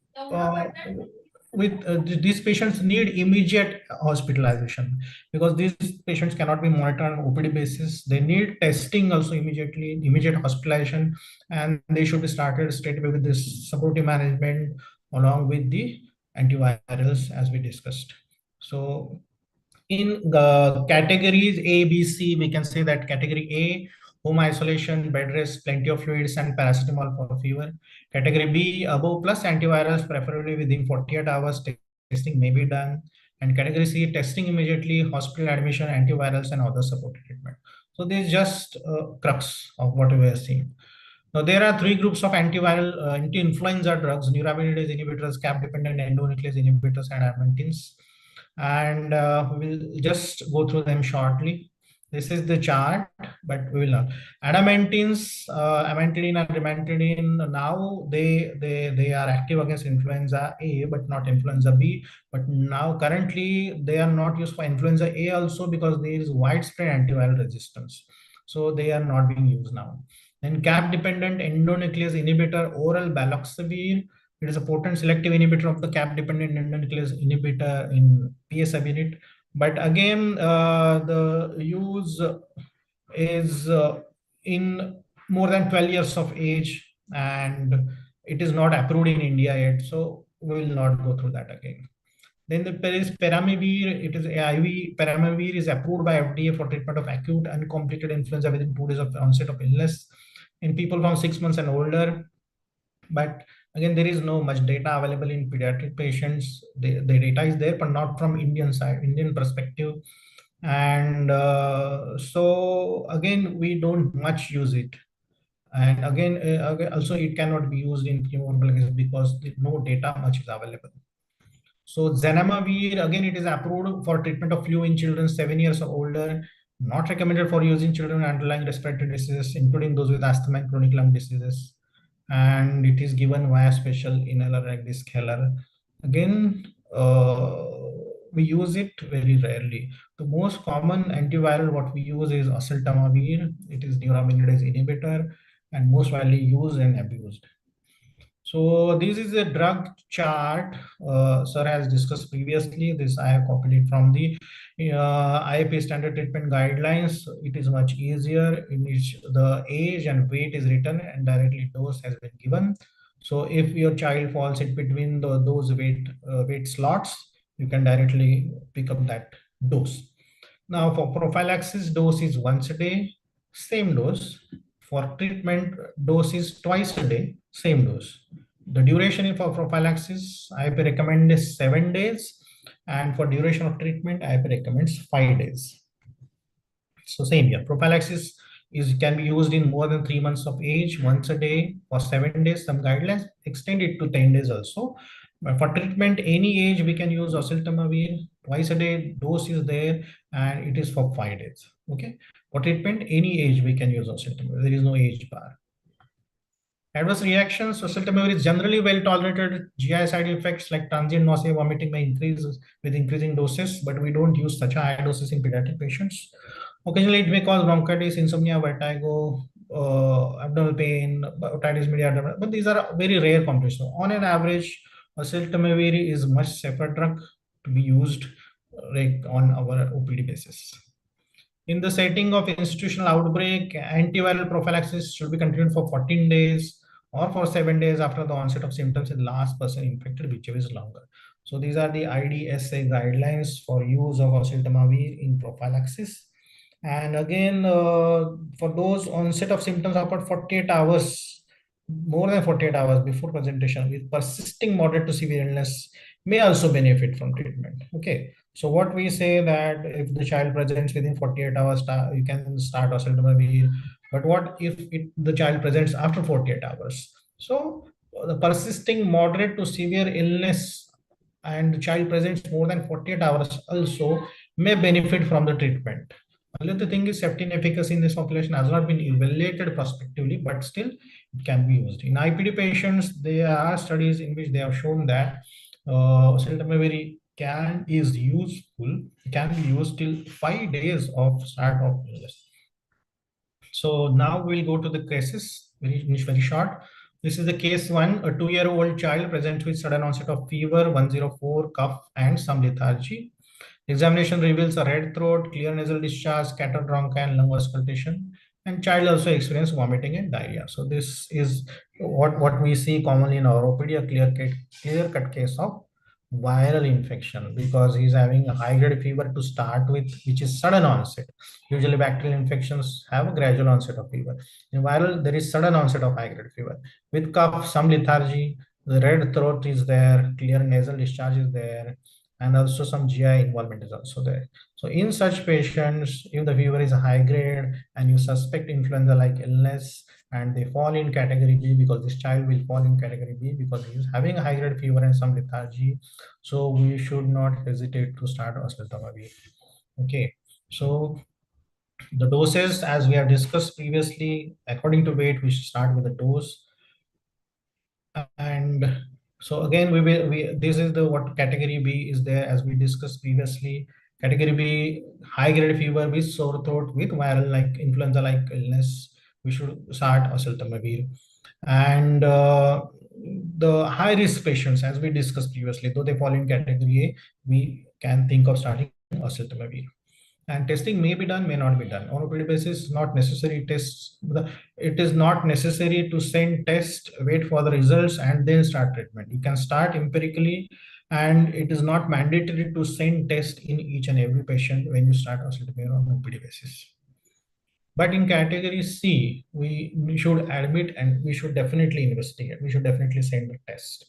Speaker 4: these patients need immediate hospitalization, because these patients cannot be monitored on OPD basis. They need testing also immediately, immediate hospitalization, and they should be started straight away with this supportive management along with the antivirals as we discussed. So in the categories A, B, C, we can say that category A, home isolation, bed rest, plenty of fluids, and paracetamol for fever. Category B, above plus antivirals, preferably within 48 hours, testing may be done. And category C, testing immediately, hospital admission, antivirals, and other supportive treatment. So this is just a crux of what we are seeing. Now, there are three groups of antiviral, anti-influenza drugs: neuraminidase inhibitors, cap-dependent endonuclease inhibitors, and amantins. And we will just go through them shortly. This is the chart, but we will not. Adamantins, amantadine and rimantadine, now they are active against influenza A, but not influenza B. But now currently they are not used for influenza A also, because there is widespread antiviral resistance. So they are not being used now. Then cap-dependent endonuclease inhibitor, oral baloxavir. It is a potent selective inhibitor of the cap-dependent endonuclease inhibitor in PS subunit. But again, the use is in more than 12 years of age, and it is not approved in India yet. So we will not go through that again. Then there is peramivir. It is IV. Peramivir is approved by FDA for treatment of acute uncompleted influenza within 2 days of the onset of illness in people from 6 months and older. But again, there is no much data available in pediatric patients. The data is there, but not from Indian side, Indian perspective. And so again, we don't much use it. And again, also it cannot be used in pneumococcal because no data much is available. So zanamivir, again, it is approved for treatment of flu in children 7 years or older. Not recommended for use in children with underlying respiratory diseases, including those with asthma and chronic lung diseases. And it is given via special inhaler like this scalar. Again, we use it very rarely. The most common antiviral what we use is oseltamivir. It is neuraminidase inhibitor and most widely used and abused. So this is a drug chart. Sir has discussed previously. This I have copied it from the IAP standard treatment guidelines. It is much easier in which the age and weight is written and directly dose has been given. So if your child falls in between those weight slots, you can directly pick up that dose. Now for prophylaxis, dose is once a day, same dose. For treatment, dose is twice a day, same dose. The duration for prophylaxis, IAP recommends 7 days, and for duration of treatment, IAP recommends 5 days. So same here. Prophylaxis can be used in more than 3 months of age, once a day for 7 days. Some guidelines extend it to 10 days also. But for treatment, any age we can use oseltamivir. Twice a day dose is there, and it is for 5 days. Okay. For treatment, any age we can use oseltamivir. There is no age bar. Adverse reactions, oseltamivir is generally well tolerated. GI side effects like transient nausea, vomiting may increase with increasing doses, but we don't use such high doses in pediatric patients. Occasionally, it may cause bronchitis, insomnia, vertigo, abdominal pain, otitis media, but these are very rare complications. On an average, oseltamivir is much safer drug to be used on our OPD basis. In the setting of institutional outbreak, antiviral prophylaxis should be continued for 14 days or for 7 days after the onset of symptoms in the last person infected, whichever is longer. So these are the IDSA guidelines for use of oseltamivir in prophylaxis. And again, for those onset of symptoms about 48 hours, more than 48 hours before presentation with persisting moderate to severe illness may also benefit from treatment. Okay. So what we say that if the child presents within 48 hours, you can start oseltamivir. But what if the child presents after 48 hours? So the persisting moderate to severe illness and the child presents more than 48 hours also may benefit from the treatment. Only the thing is safety and efficacy in this population has not been evaluated prospectively, but still it can be used. In IPD patients, there are studies in which they have shown that oseltamivir can be used till 5 days of start of illness. So now we'll go to the cases, very short. This is the case 1. A 2-year-old child presents with sudden onset of fever, 104, cough, and some lethargy. Examination reveals a red throat, clear nasal discharge, scattered bronchi, and lung auscultation. And child also experienced vomiting and diarrhea. So this is what we see commonly in OPD, a clear-cut case of viral infection, because he's having a high-grade fever to start with, which is sudden onset. Usually bacterial infections have a gradual onset of fever. In viral, there is sudden onset of high-grade fever. With cough, some lethargy, the red throat is there, clear nasal discharge is there, and also some GI involvement is also there. So in such patients, if the fever is high grade and you suspect influenza-like illness, and they fall in category B, because this child will fall in category B because he is having a high grade fever and some lethargy, so we should not hesitate to start oseltamivir. Okay, so the doses, as we have discussed previously, according to weight, we should start with the dose. And so again, this is the what category B is there, as we discussed previously. Category B, high grade fever with sore throat with viral like influenza like illness, we should start oseltamivir. And the high risk patients, as we discussed previously, though they fall in category A, we can think of starting oseltamivir. And testing may be done, may not be done. On a OPD basis, not necessary tests. It is not necessary to send test, wait for the results, and then start treatment. You can start empirically, and it is not mandatory to send test in each and every patient when you start oseltamivir on OPD basis. But in category C, we should admit and we should definitely investigate. We should definitely send the test.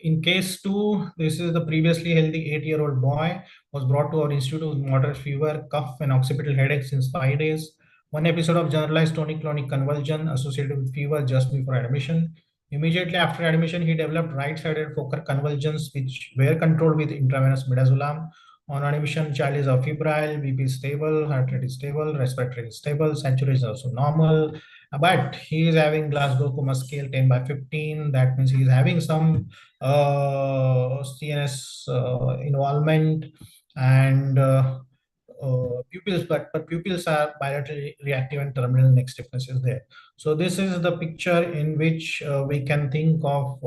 Speaker 4: In case 2, this is the previously healthy 8-year-old boy was brought to our institute with moderate fever, cough, and occipital headache since 5 days. One episode of generalized tonic-clonic convulsion associated with fever just before admission. Immediately after admission, he developed right-sided focal convulsions, which were controlled with intravenous midazolam. On admission, child is febrile, BP is stable, heart rate is stable, respiratory is stable, saturation is also normal. But he is having Glasgow Coma scale 10 by 15. That means he is having some CNS involvement, and pupils, but pupils are bilaterally reactive and terminal neck stiffness is there. So this is the picture in which we can think of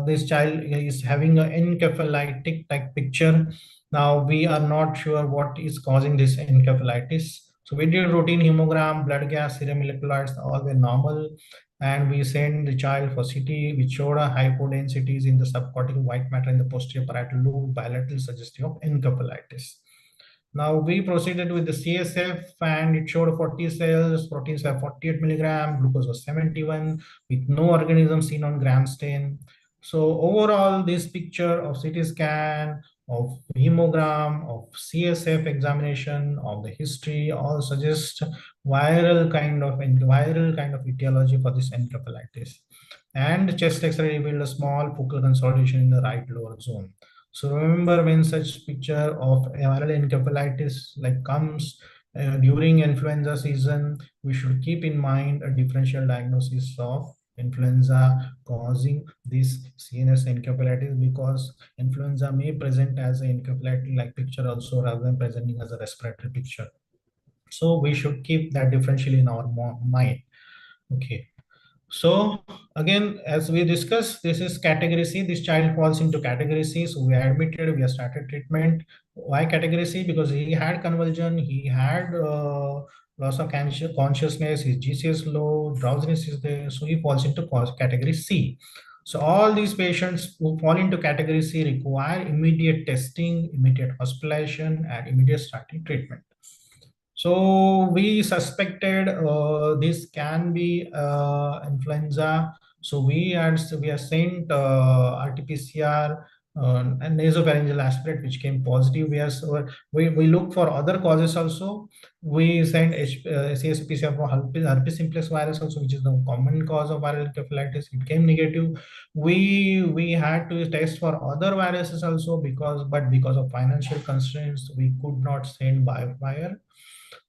Speaker 4: this child is having an encephalitic type picture. Now we are not sure what is causing this encephalitis. So we did routine hemogram, blood gas, serum electrolytes, all were normal. And we sent the child for CT, which showed a hypodensities in the subcortical white matter in the posterior parietal lobe, bilateral suggestive of encephalitis. Now we proceeded with the CSF, and it showed 40 cells, proteins were 48 milligram, glucose was 71, with no organism seen on gram stain. So overall, this picture of CT scan, of hemogram, of CSF examination, of the history, all suggest viral kind of etiology for this encephalitis. And chest X-ray revealed a small focal consolidation in the right lower zone. So remember, when such picture of viral encephalitis like comes during influenza season, we should keep in mind a differential diagnosis of influenza causing this CNS encephalitis, because influenza may present as an encephalitis like picture also, rather than presenting as a respiratory picture. So we should keep that differential in our mind. Okay. So again, as we discussed, this is category C. This child falls into category C. So we admitted, we have started treatment. Why category C? Because he had convulsion, he had loss of consciousness, his GC is low, drowsiness is there. So he falls into category C. So all these patients who fall into category C require immediate testing, immediate hospitalization, and immediate starting treatment. So we suspected this can be influenza. So we have sent RT-PCR and nasopharyngeal aspirate, which came positive. We look for other causes also. We sent CSPCR for herpes simplex virus also, which is the common cause of viral encephalitis. It came negative. We had to test for other viruses also, because of financial constraints, we could not send BioFire.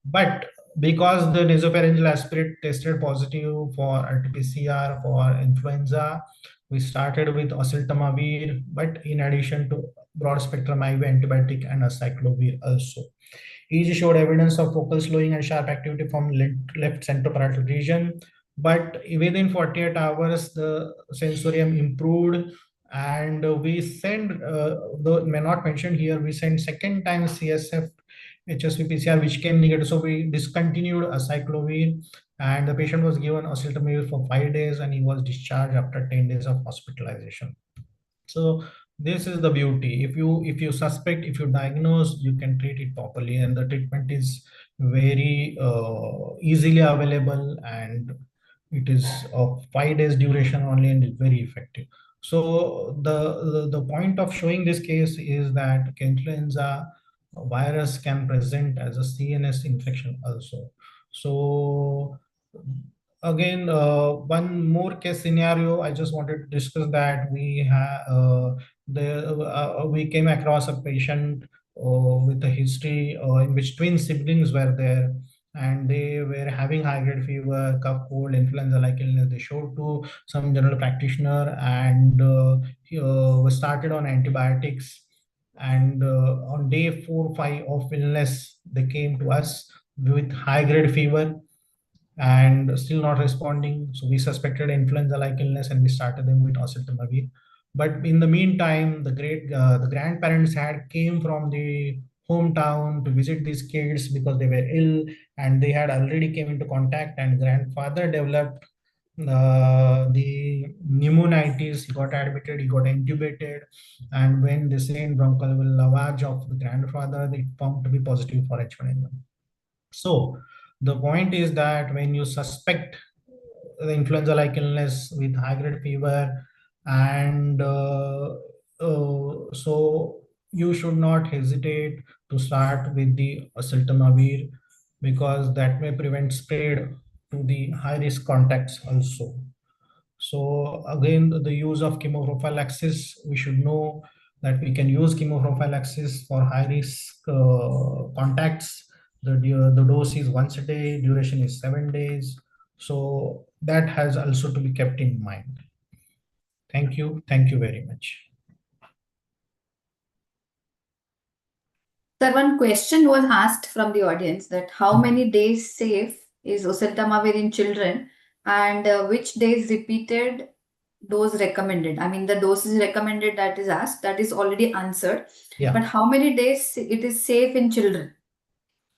Speaker 4: But because the nasopharyngeal aspirate tested positive for RT-PCR for influenza, we started with oseltamivir, but in addition to broad spectrum IV antibiotic and acyclovir also. Each showed evidence of focal slowing and sharp activity from left centroparietal region. but within 48 hours, the sensorium improved. And we sent, though may not mentioned here, we sent second time CSF HSV PCR, which came negative. So we discontinued acyclovir, and the patient was given oseltamivir for 5 days, and he was discharged after 10 days of hospitalization. So this is the beauty. If you suspect, if you diagnose, you can treat it properly, and the treatment is very easily available, and it is of 5 days duration only, and it's very effective. So the point of showing this case is that influenza virus can present as a CNS infection also. So again, one more case scenario I just wanted to discuss, that we came across a patient with a history in which twin siblings were there, and they were having high grade fever, cough, cold, influenza like illness. They showed to some general practitioner, and he was started on antibiotics. And on day 4 5 of illness, they came to us with high grade fever and still not responding. So we suspected influenza-like illness, and we started them with oseltamivir. But in the meantime, the grandparents had came from the hometown to visit these kids because they were ill, and they had already came into contact. And grandfather developed the pneumonitis. He got admitted, he got intubated, and when they sent bronchial lavage of the grandfather, they found to be positive for H1N1. So the point is that when you suspect the influenza-like illness with high-grade fever, and so you should not hesitate to start with the oseltamivir, because that may prevent spread to the high-risk contacts also. So again, the use of chemoprophylaxis, we should know that we can use chemoprophylaxis for high-risk contacts. The dose is once a day, duration is 7 days. So that has also to be kept in mind. Thank you. Thank you very much.
Speaker 2: Sir, one question was asked from the audience, that how many days safe is oseltamivir in children, and which days repeated dose recommended? I mean, the doses recommended that is asked, that is already answered.
Speaker 4: Yeah.
Speaker 2: But how many days it is safe in children?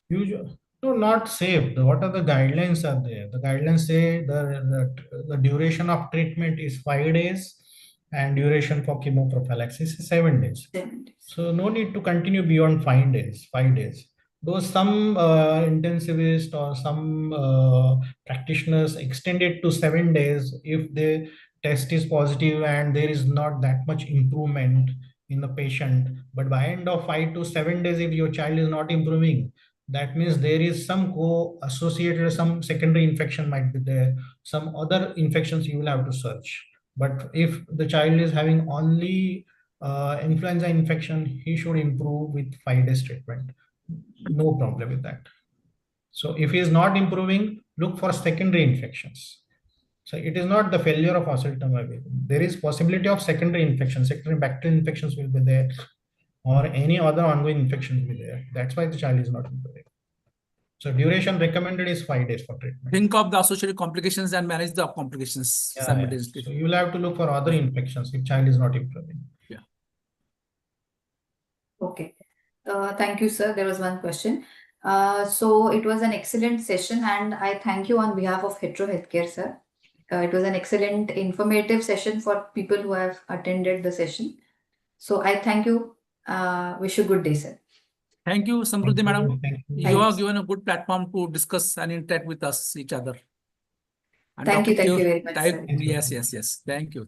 Speaker 4: Usually, no, not safe. What are the guidelines are there? The guidelines say the duration of treatment is 5 days, and duration for chemoprophylaxis is 7 days.
Speaker 2: 7 days.
Speaker 4: So no need to continue beyond 5 days. 5 days. Though some intensivists or some practitioners extend it to 7 days if the test is positive and there is not that much improvement in the patient. But by end of 5 to 7 days, if your child is not improving, that means there is some co-associated, some secondary infection might be there, some other infections you will have to search. But if the child is having only influenza infection, he should improve with 5 days treatment. No problem with that. So if he is not improving, look for secondary infections. So it is not the failure of oseltamivir. There is possibility of secondary infections, secondary bacterial infections will be there, or any other ongoing infections will be there. That's why the child is not improving. So duration recommended is 5 days for treatment.
Speaker 3: Think of the associated complications and manage the complications simultaneously.
Speaker 4: So you will have to look for other infections if child is not improving.
Speaker 3: Yeah.
Speaker 2: Okay. Thank you, sir. There was one question. So it was an excellent session, and I thank you on behalf of Hetero Healthcare, sir. It was an excellent, informative session for people who have attended the session. So I thank you. Wish you good day, sir.
Speaker 3: Thank you, Samruddhi
Speaker 4: Thank
Speaker 3: madam.
Speaker 4: you. Thank you.
Speaker 3: You have given a good platform to discuss and interact with us, each other. And
Speaker 2: Thank you
Speaker 3: Dr. Keyur,
Speaker 2: very much, sir.
Speaker 4: Thank you.
Speaker 3: Yes. Thank you.